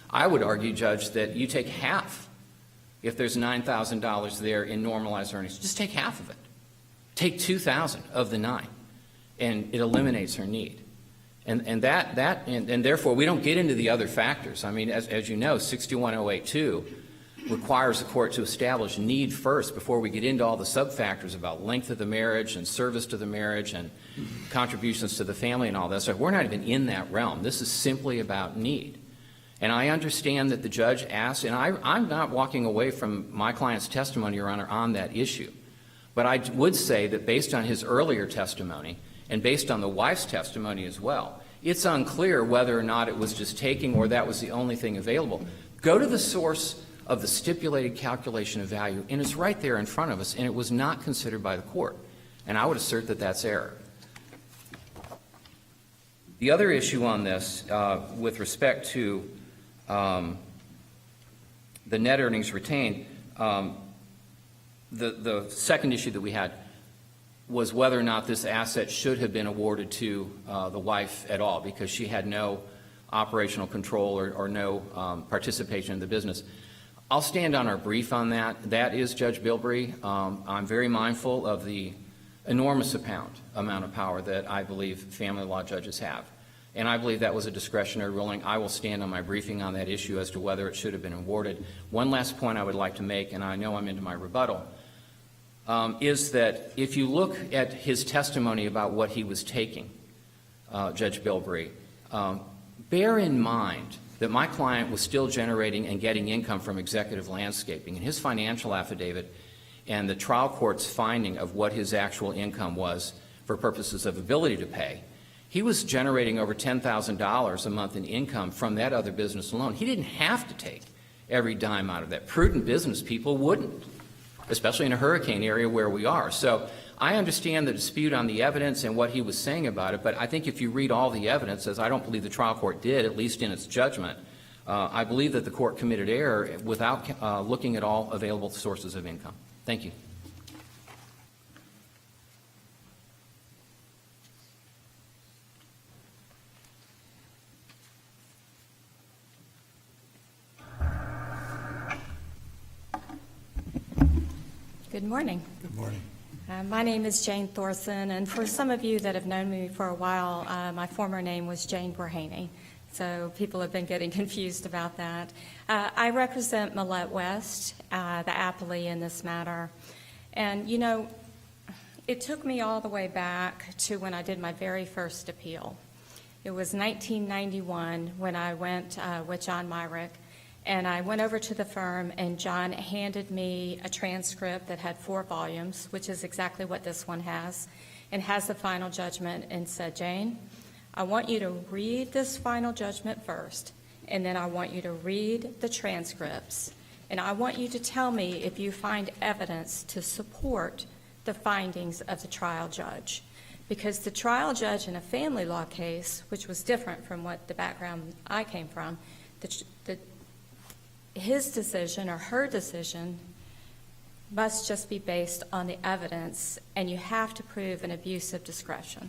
I would argue, Judge, that you take half. If there's $9,000 there in normalized earnings, just take half of it. Take $2,000 of the $9,000, and it eliminates her need. And therefore, we don't get into the other factors. I mean, as you know, 61082 requires the court to establish need first before we get into all the sub-factors about length of the marriage and service to the marriage and contributions to the family and all that. So we're not even in that realm. This is simply about need. And I understand that the judge asked, and I'm not walking away from my client's testimony, Your Honor, on that issue. But I would say that based on his earlier testimony and based on the wife's testimony as well, it's unclear whether or not it was just taking or that was the only thing available. Go to the source of the stipulated calculation of value, and it's right there in front of us, and it was not considered by the court. And I would assert that that's error. The other issue on this, with respect to the net earnings retained, the second issue that we had was whether or not this asset should have been awarded to the wife at all, because she had no operational control or no participation in the business. I'll stand on our brief on that. That is Judge Bilbrey. I'm very mindful of the enormous amount of power that I believe family law judges have. And I believe that was a discretionary ruling. I will stand on my briefing on that issue as to whether it should have been awarded. One last point I would like to make, and I know I'm into my rebuttal, is that if you look at his testimony about what he was taking, Judge Bilbrey, bear in mind that my client was still generating and getting income from executive landscaping. And his financial affidavit and the trial court's finding of what his actual income was for purposes of ability to pay, he was generating over $10,000 a month in income from that other business alone. He didn't have to take every dime out of that. Prudent business people wouldn't, especially in a hurricane area where we are. So I understand the dispute on the evidence and what he was saying about it, but I think if you read all the evidence, as I don't believe the trial court did, at least in its judgment, I believe that the court committed error without looking at all available sources of income. Thank you. Good morning. Good morning. My name is Jane Thorson, and for some of you that have known me for a while, my former name was Jane Borhaney, so people have been getting confused about that. I represent Millette West, the appellee in this matter, and you know, it took me all the way back to when I did my very first appeal. It was 1991 when I went with John Myrick, and I went over to the firm, and John handed me a transcript that had 4 volumes, which is exactly what this one has, and has the final judgment, and said, Jane, I want you to read this final judgment first, and then I want you to read the transcripts, and I want you to tell me if you find evidence to support the findings of the trial judge. Because the trial judge in a family law case, which was different from what the background I came from, his decision or her decision must just be based on the evidence, and you have to prove an abuse of discretion.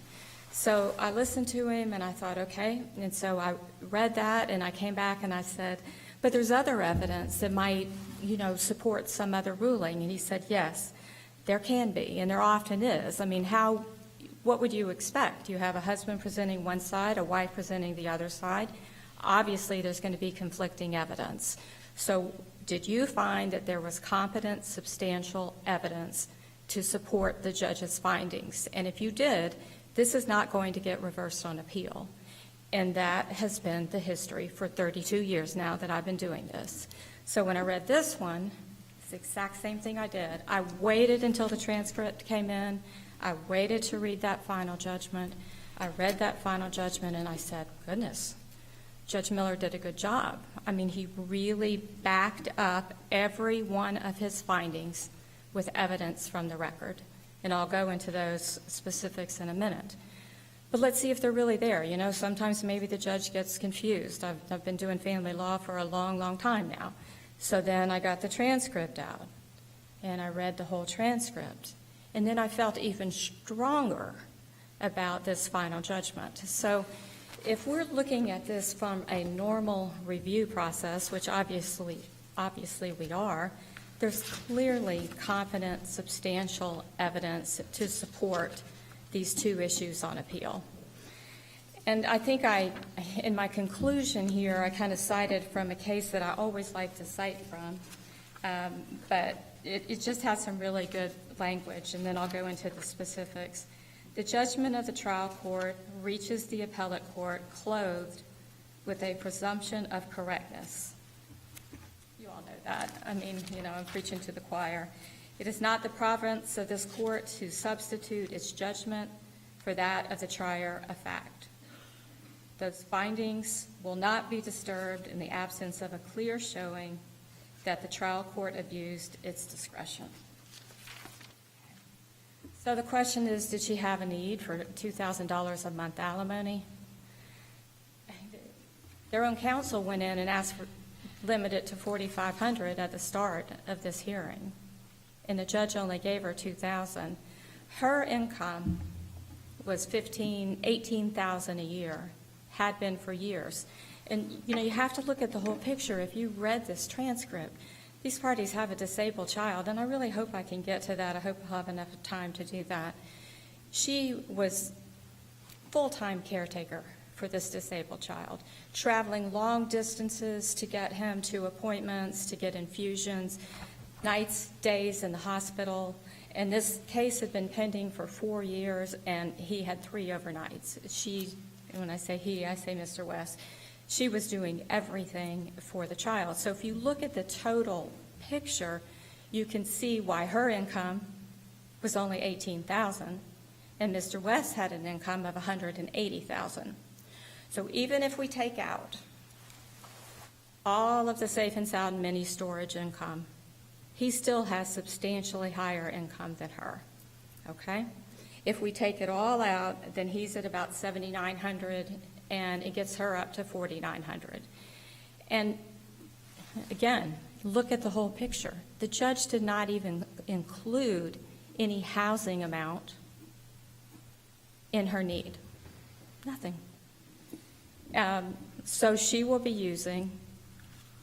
So I listened to him, and I thought, okay, and so I read that, and I came back and I said, but there's other evidence that might, you know, support some other ruling. And he said, yes, there can be, and there often is. I mean, what would you expect? You have a husband presenting one side, a wife presenting the other side. Obviously, there's going to be conflicting evidence. So did you find that there was competent, substantial evidence to support the judge's findings? And if you did, this is not going to get reversed on appeal. And that has been the history for 32 years now that I've been doing this. So when I read this one, it's the exact same thing I did. I waited until the transcript came in. I waited to read that final judgment. I read that final judgment, and I said, goodness, Judge Miller did a good job. I mean, he really backed up every one of his findings with evidence from the record. And I'll go into those specifics in a minute. But let's see if they're really there. You know, sometimes maybe the judge gets confused. I've been doing family law for a long, long time now. So then I got the transcript out, and I read the whole transcript. And then I felt even stronger about this final judgment. So if we're looking at this from a normal review process, which obviously we are, there's clearly competent, substantial evidence to support these 2 issues on appeal. And I think in my conclusion here, I kind of cited from a case that I always like to cite from, but it just has some really good language, and then I'll go into the specifics. The judgment of the trial court reaches the appellate court clothed with a presumption of correctness. You all know that. I mean, I'm preaching to the choir. It is not the province of this court to substitute its judgment for that of the trier of fact. Those findings will not be disturbed in the absence of a clear showing that the trial court abused its discretion. So the question is, did she have a need for $2,000 a month alimony? Their own counsel went in and asked for limit it to $4,500 at the start of this hearing, and the judge only gave her $2,000. Her income was $18,000 a year, had been for years. And, you have to look at the whole picture. If you read this transcript, these parties have a disabled child, and I really hope I can get to that. I hope I'll have enough time to do that. She was full-time caretaker for this disabled child, traveling long distances to get him to appointments, to get infusions, nights, days in the hospital. And this case had been pending for 4 years, and he had 3 overnights. She, when I say he, I say Mr. West, she was doing everything for the child. So if you look at the total picture, you can see why her income was only $18,000, and Mr. West had an income of $180,000. So even if we take out all of the safe and sound mini storage income, he still has substantially higher income than her, okay? If we take it all out, then he's at about $7,900, and it gets her up to $4,900. And again, look at the whole picture. The judge did not even include any housing amount in her need. Nothing. So she will be using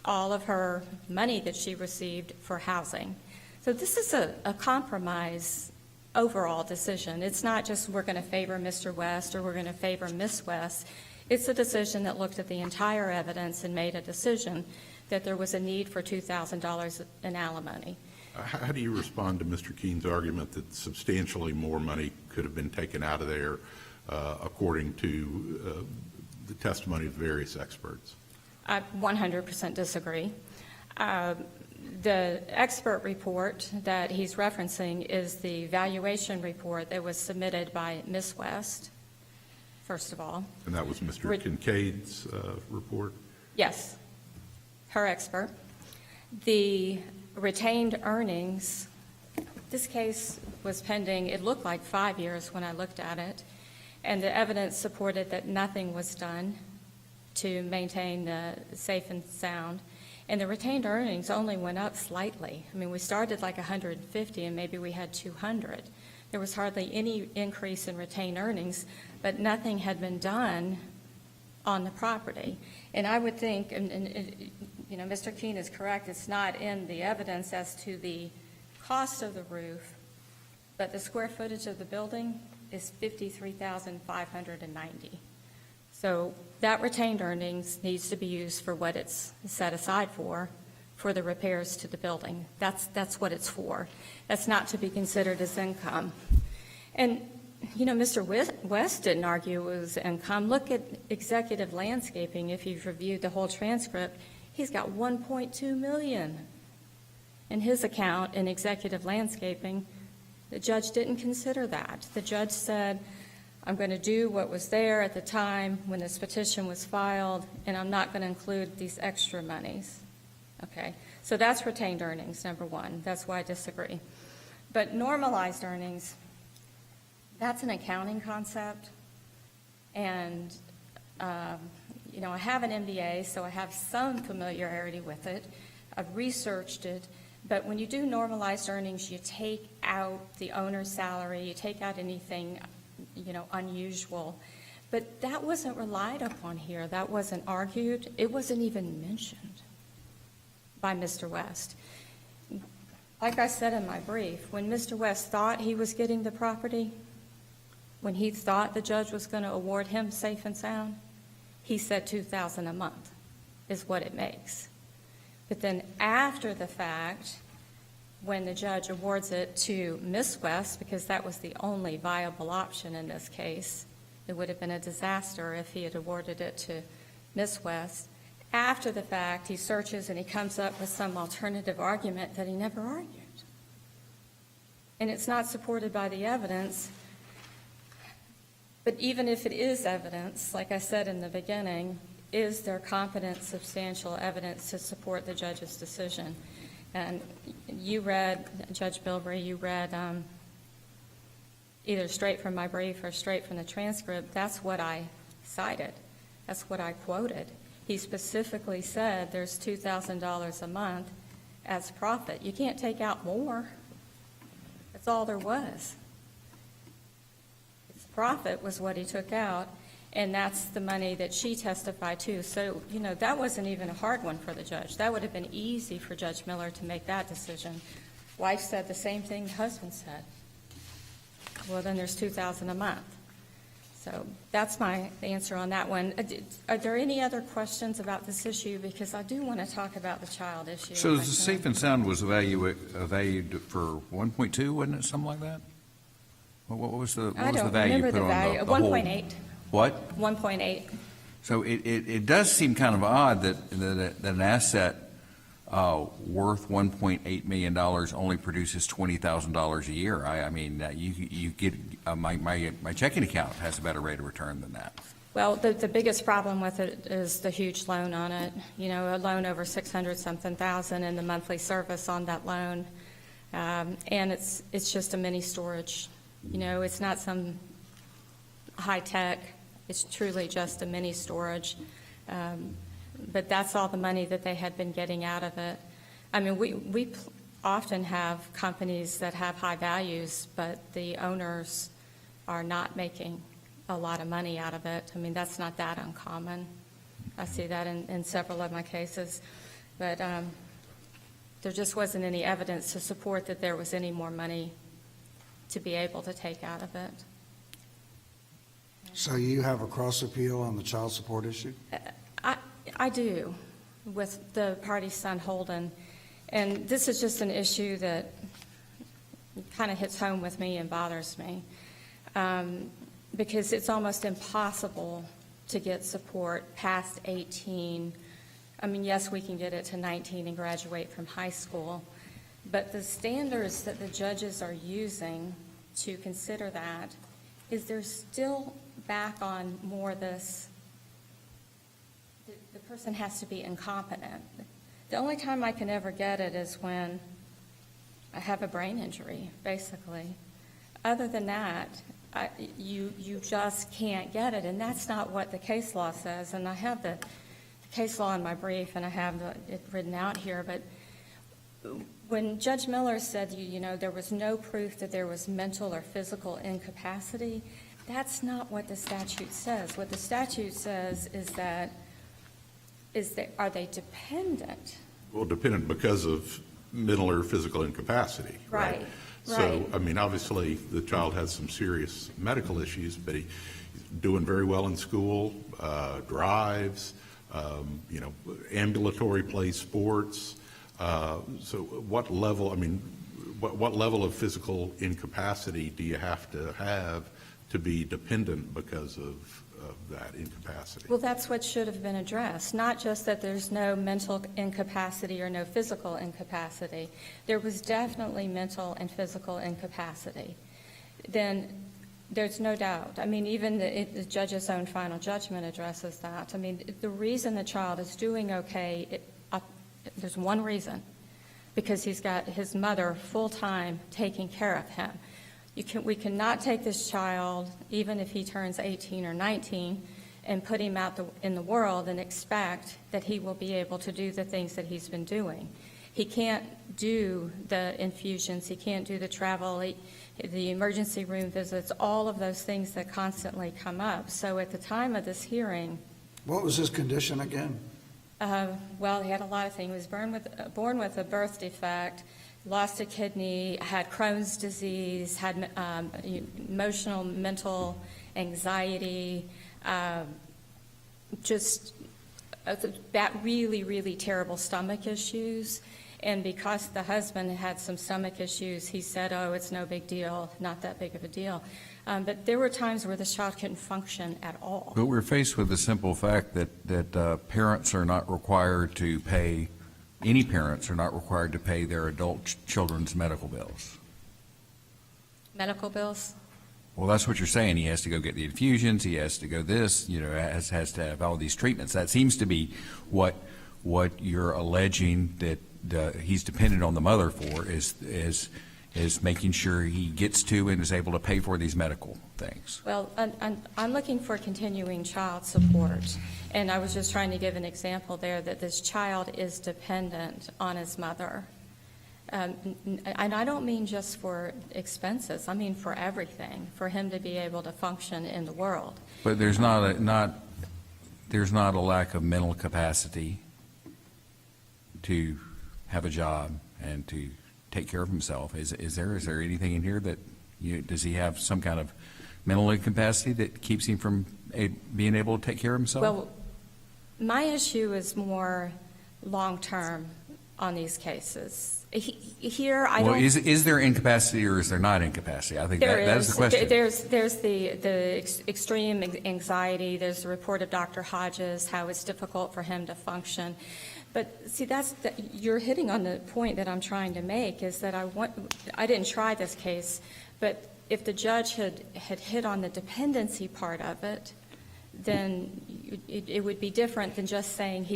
all of her money that she received for housing. So this is a compromise overall decision. It's not just we're going to favor Mr. West or we're going to favor Miss West. It's a decision that looked at the entire evidence and made a decision that there was a need for $2,000 in alimony. How do you respond to Mr. Keene's argument that substantially more money could have been taken out of there, according to the testimony of various experts? I 100% disagree. The expert report that he's referencing is the valuation report that was submitted by Miss West, first of all. And that was Mr. Kincaid's report? Yes, her expert. The retained earnings, this case was pending, it looked like 5 years when I looked at it, and the evidence supported that nothing was done to maintain the safe and sound. And the retained earnings only went up slightly. I mean, we started like 150 and maybe we had 200. There was hardly any increase in retained earnings, but nothing had been done on the property. And I would think, and Mr. Keene is correct, it's not in the evidence as to the cost of the roof, but the square footage of the building is 53,590. So that retained earnings needs to be used for what it's set aside for the repairs to the building. That's what it's for. That's not to be considered as income. And, Mr. West didn't argue it was income. Look at executive landscaping. If you've reviewed the whole transcript, he's got $1.2 million in his account in executive landscaping. The judge didn't consider that. The judge said, I'm going to do what was there at the time when this petition was filed, and I'm not going to include these extra monies. Okay, so that's retained earnings, number one. That's why I disagree. But normalized earnings, that's an accounting concept, and, I have an MBA, so I have some familiarity with it. I've researched it. But when you do normalized earnings, you take out the owner's salary, you take out anything unusual. But that wasn't relied upon here. That wasn't argued. It wasn't even mentioned by Mr. West. Like I said in my brief, when Mr. West thought he was getting the property, when he thought the judge was going to award him safe and sound, he said $2,000 a month is what it makes. But then after the fact, when the judge awards it to Miss West, because that was the only viable option in this case, it would have been a disaster if he had awarded it to Miss West. After the fact, he searches and he comes up with some alternative argument that he never argued. And it's not supported by the evidence. But even if it is evidence, like I said in the beginning, is there competent, substantial evidence to support the judge's decision? And you read, Judge Bilbrey, you read either straight from my brief or straight from the transcript. That's what I cited. That's what I quoted. He specifically said there's $2,000 a month as profit. You can't take out more. That's all there was. His profit was what he took out, and that's the money that she testified to. So, that wasn't even a hard one for the judge. That would have been easy for Judge Miller to make that decision. Wife said the same thing husband said. Well, then there's $2,000 a month. So that's my answer on that one. Are there any other questions about this issue? Because I do want to talk about the child issue. So the Safe and Sound was valued for 1.2, wasn't it, something like that? What was the I don't value remember put the on value. the whole? 1.8. What? 1.8. So it does seem kind of odd that an asset worth $1.8 million only produces $20,000 a year. I mean, you get my checking account has a better rate of return than that. Well, the biggest problem with it is the huge loan on it. A loan over 600-something thousand and the monthly service on that loan. And it's just a mini storage. It's not some high tech. It's truly just a mini storage. But that's all the money that they had been getting out of it. I mean, we often have companies that have high values, but the owners are not making a lot of money out of it. I mean, that's not that uncommon. I see that in several of my cases. But there just wasn't any evidence to support that there was any more money to be able to take out of it. So you have a cross appeal on the child support issue? I do, with the party's son Holden. And this is just an issue that kind of hits home with me and bothers me, because it's almost impossible to get support past 18. I mean, yes, we can get it to 19 and graduate from high school, but the standards that the judges are using to consider that is they're still back on more this, the person has to be incompetent. The only time I can ever get it is when I have a brain injury, basically. Other than that, you just can't get it, and that's not what the case law says. And I have the case law in my brief, and I have it written out here. But when Judge Miller said, there was no proof that there was mental or physical incapacity, that's not what the statute says. What the statute says is that are they dependent? Well, dependent because of mental or physical incapacity, right? Right. So, I mean, obviously, the child has some serious medical issues, but he's doing very well in school, drives, ambulatory play sports. So what level, what level of physical incapacity do you have to be dependent because of that incapacity? Well, that's what should have been addressed, not just that there's no mental incapacity or no physical incapacity. There was definitely mental and physical incapacity. Then there's no doubt. I mean, even the judge's own final judgment addresses that. I mean, the reason the child is doing okay, there's one reason, because he's got his mother full-time taking care of him. We cannot take this child, even if he turns 18 or 19, and put him out in the world and expect that he will be able to do the things that he's been doing. He can't do the infusions. He can't do the travel, the emergency room visits, all of those things that constantly come up. So at the time of this hearing... What was his condition again? Well, he had a lot of things. He was born with a birth defect, lost a kidney, had Crohn's disease, had emotional, mental anxiety, just really, really terrible stomach issues. And because the husband had some stomach issues, he said, oh, it's no big deal, not that big of a deal. But there were times where the child couldn't function at all. But we're faced with the simple fact that parents are not required to pay, any parents are not required to pay their adult children's medical bills. Medical bills? Well, that's what you're saying. He has to go get the infusions, he has to go this, has to have all these treatments. That seems to be what you're alleging that he's dependent on the mother for is making sure he gets to and is able to pay for these medical things. Well, I'm looking for continuing child support, and I was just trying to give an example there that this child is dependent on his mother. And I don't mean just for expenses, I mean for everything, for him to be able to function in the world. But there's not a lack of mental capacity to have a job and to take care of himself. Is there anything in here that, does he have some kind of mental incapacity that keeps him from being able to take care of himself? Well, my issue is more long-term on these cases. Here, I don't... Is there incapacity or is there not incapacity? I think that is the question. There's the extreme anxiety. There's the report of Dr. Hodges, how it's difficult for him to function. But see, you're hitting on the point that I'm trying to make, is that I didn't try this case, but if the judge had hit on the dependency part of it, then it would be different than just saying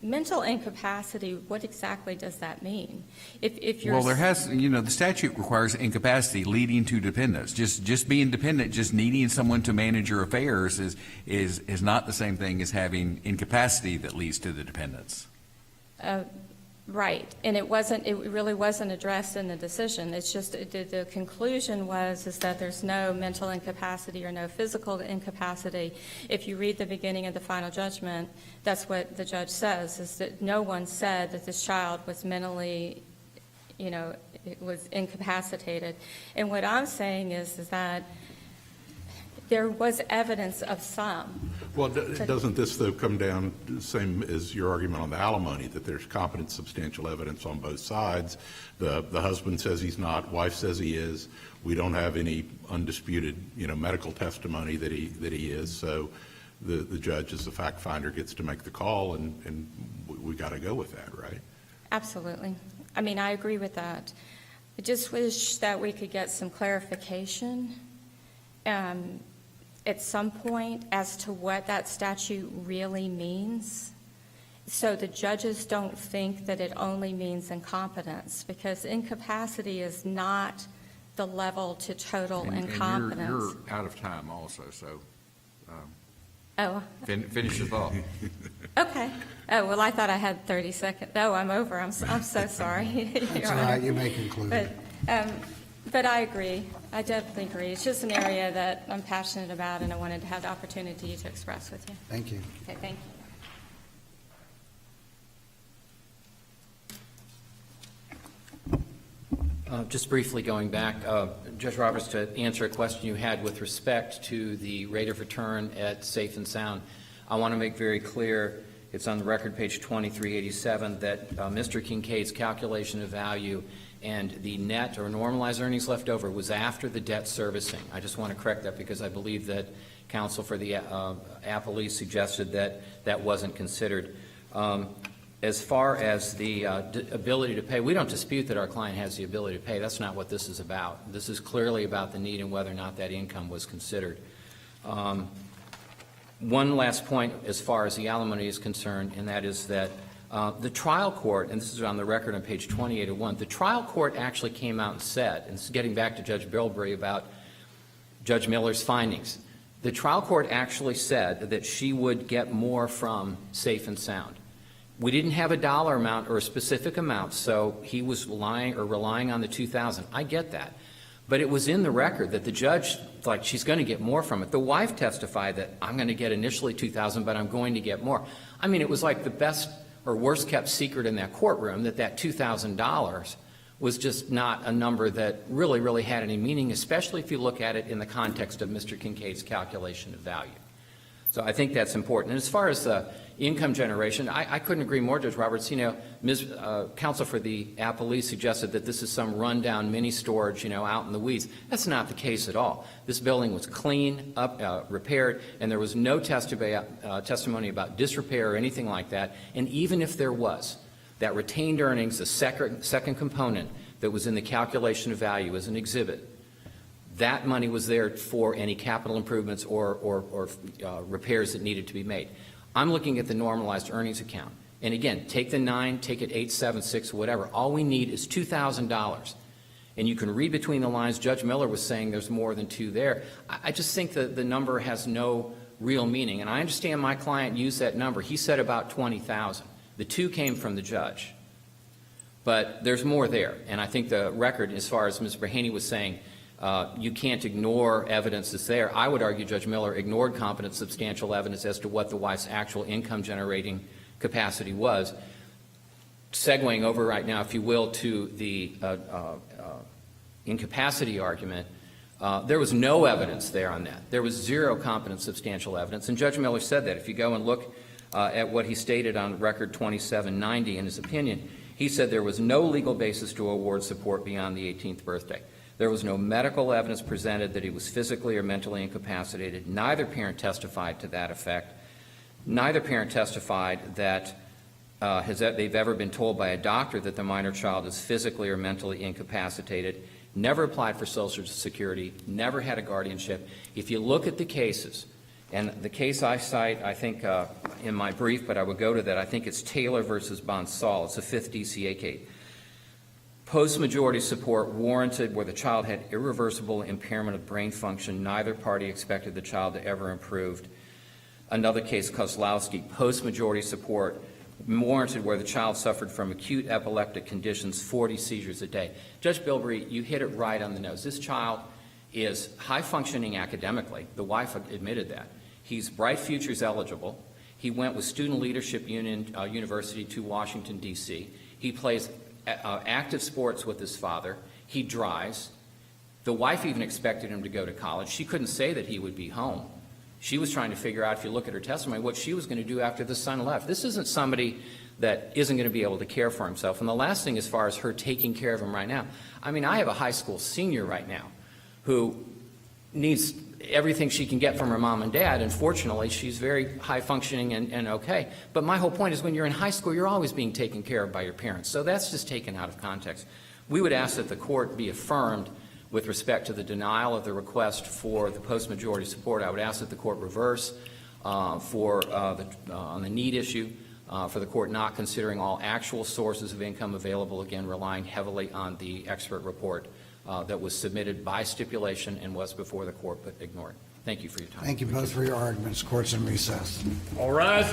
mental incapacity. What exactly does that mean? If you're... Well, the statute requires incapacity leading to dependence. Just being dependent, just needing someone to manage your affairs is not the same thing as having incapacity that leads to the dependence. Right, and it really wasn't addressed in the decision. It's just the conclusion is that there's no mental incapacity or no physical incapacity. If you read the beginning of the final judgment, that's what the judge says, is that no one said that this child was mentally, was incapacitated. And what I'm saying is that there was evidence of some. Well, doesn't this, though, come down the same as your argument on the alimony, that there's competent, substantial evidence on both sides? The husband says he's not, wife says he is. We don't have any undisputed, medical testimony that he is. So the judge, as the fact finder, gets to make the call, and we got to go with that, right? Absolutely. I mean, I agree with that. I just wish that we could get some clarification at some point as to what that statute really means, so the judges don't think that it only means incompetence, because incapacity is not the level to total incompetence. And you're out of time also, so finish your thought. Okay. Oh, well, I thought I had 30 seconds. Oh, I'm over. I'm so sorry. It's all right, you may conclude. But I agree. I definitely agree. It's just an area that I'm passionate about, and I wanted to have the opportunity to express with you. Thank you. Okay, thank you. Just briefly going back, Judge Roberts, to answer a question you had with respect to the rate of return at Safe and Sound, I want to make very clear, it's on the record, page 2387, that Mr. Kincaid's calculation of value and the net or normalized earnings left over was after the debt servicing. I just want to correct that, because I believe that counsel for the appellee suggested that that wasn't considered. As far as the ability to pay, we don't dispute that our client has the ability to pay. That's not what this is about. This is clearly about the need and whether or not that income was considered. One last point as far as the alimony is concerned, and that is that the trial court, and this is on the record on page 2801, the trial court actually came out and said, and this is getting back to Judge Bilbrey about Judge Miller's findings, the trial court actually said that she would get more from Safe and Sound. We didn't have a dollar amount or a specific amount, so he was relying on the $2,000. I get that. But it was in the record that the judge, she's going to get more from it. The wife testified that I'm going to get initially $2,000, but I'm going to get more. I mean, it was like the best or worst kept secret in that courtroom that $2,000 was just not a number that really had any meaning, especially if you look at it in the context of Mr. Kincaid's calculation of value. So I think that's important. And as far as the income generation, I couldn't agree more, Judge Roberts. You know, counsel for the appellee suggested that this is some rundown mini storage, you know, out in the weeds. That's not the case at all. This building was clean, repaired, and there was no testimony about disrepair or anything like that. And even if there was, that retained earnings, the second component that was in the calculation of value as an exhibit, that money was there for any capital improvements or repairs that needed to be made. I'm looking at the normalized earnings account. And again, take the 9, take it 876, whatever. All we need is $2,000. And you can read between the lines. Judge Miller was saying there's more than 2 there. I just think that the number has no real meaning. And I understand my client used that number. He said about 20,000. The 2 came from the judge. But there's more there. And I think the record, as far as Ms. Brahaney was saying, you can't ignore evidence that's there. I would argue Judge Miller ignored competent substantial evidence as to what the wife's actual income generating capacity was. Segueing over right now, if you will, to the incapacity argument, there was no evidence there on that. There was 0 competent substantial evidence, and Judge Miller said that. If you go and look at what he stated on record 2790 in his opinion, he said there was no legal basis to award support beyond the 18th birthday. There was no medical evidence presented that he was physically or mentally incapacitated. Neither parent testified to that effect. Neither parent testified that they've ever been told by a doctor that the minor child is physically or mentally incapacitated. Never applied for Social Security. Never had a guardianship. If you look at the cases, and the case I cite, I think in my brief, but I would go to that, I think it's Taylor versus Bonsall. It's a 5th DCA case. Post-majority support warranted where the child had irreversible impairment of brain function. Neither party expected the child to ever improve. Another case, Kozlowski, post-majority support warranted where the child suffered from acute epileptic conditions, 40 seizures a day. Judge Bilbrey, you hit it right on the nose. This child is high-functioning academically. The wife admitted that. He's Bright Futures eligible. He went with Student Leadership University to Washington, D.C. He plays active sports with his father. He drives. The wife even expected him to go to college. She couldn't say that he would be home. She was trying to figure out, if you look at her testimony, what she was going to do after the son left. This isn't somebody that isn't going to be able to care for himself. And the last thing, as far as her taking care of him right now, I mean, I have a high school senior right now who needs everything she can get from her mom and dad, and fortunately she's very high functioning and okay. But my whole point is, when you're in high school, you're always being taken care of by your parents. So that's just taken out of context. We would ask that the court be affirmed with respect to the denial of the request for the post-majority support. I would ask that the court reverse on the need issue, for the court not considering all actual sources of income available, again relying heavily on the expert report that was submitted by stipulation and was before the court but ignored. Thank you for your time. Thank you both for your arguments. Court's in recess. All rise.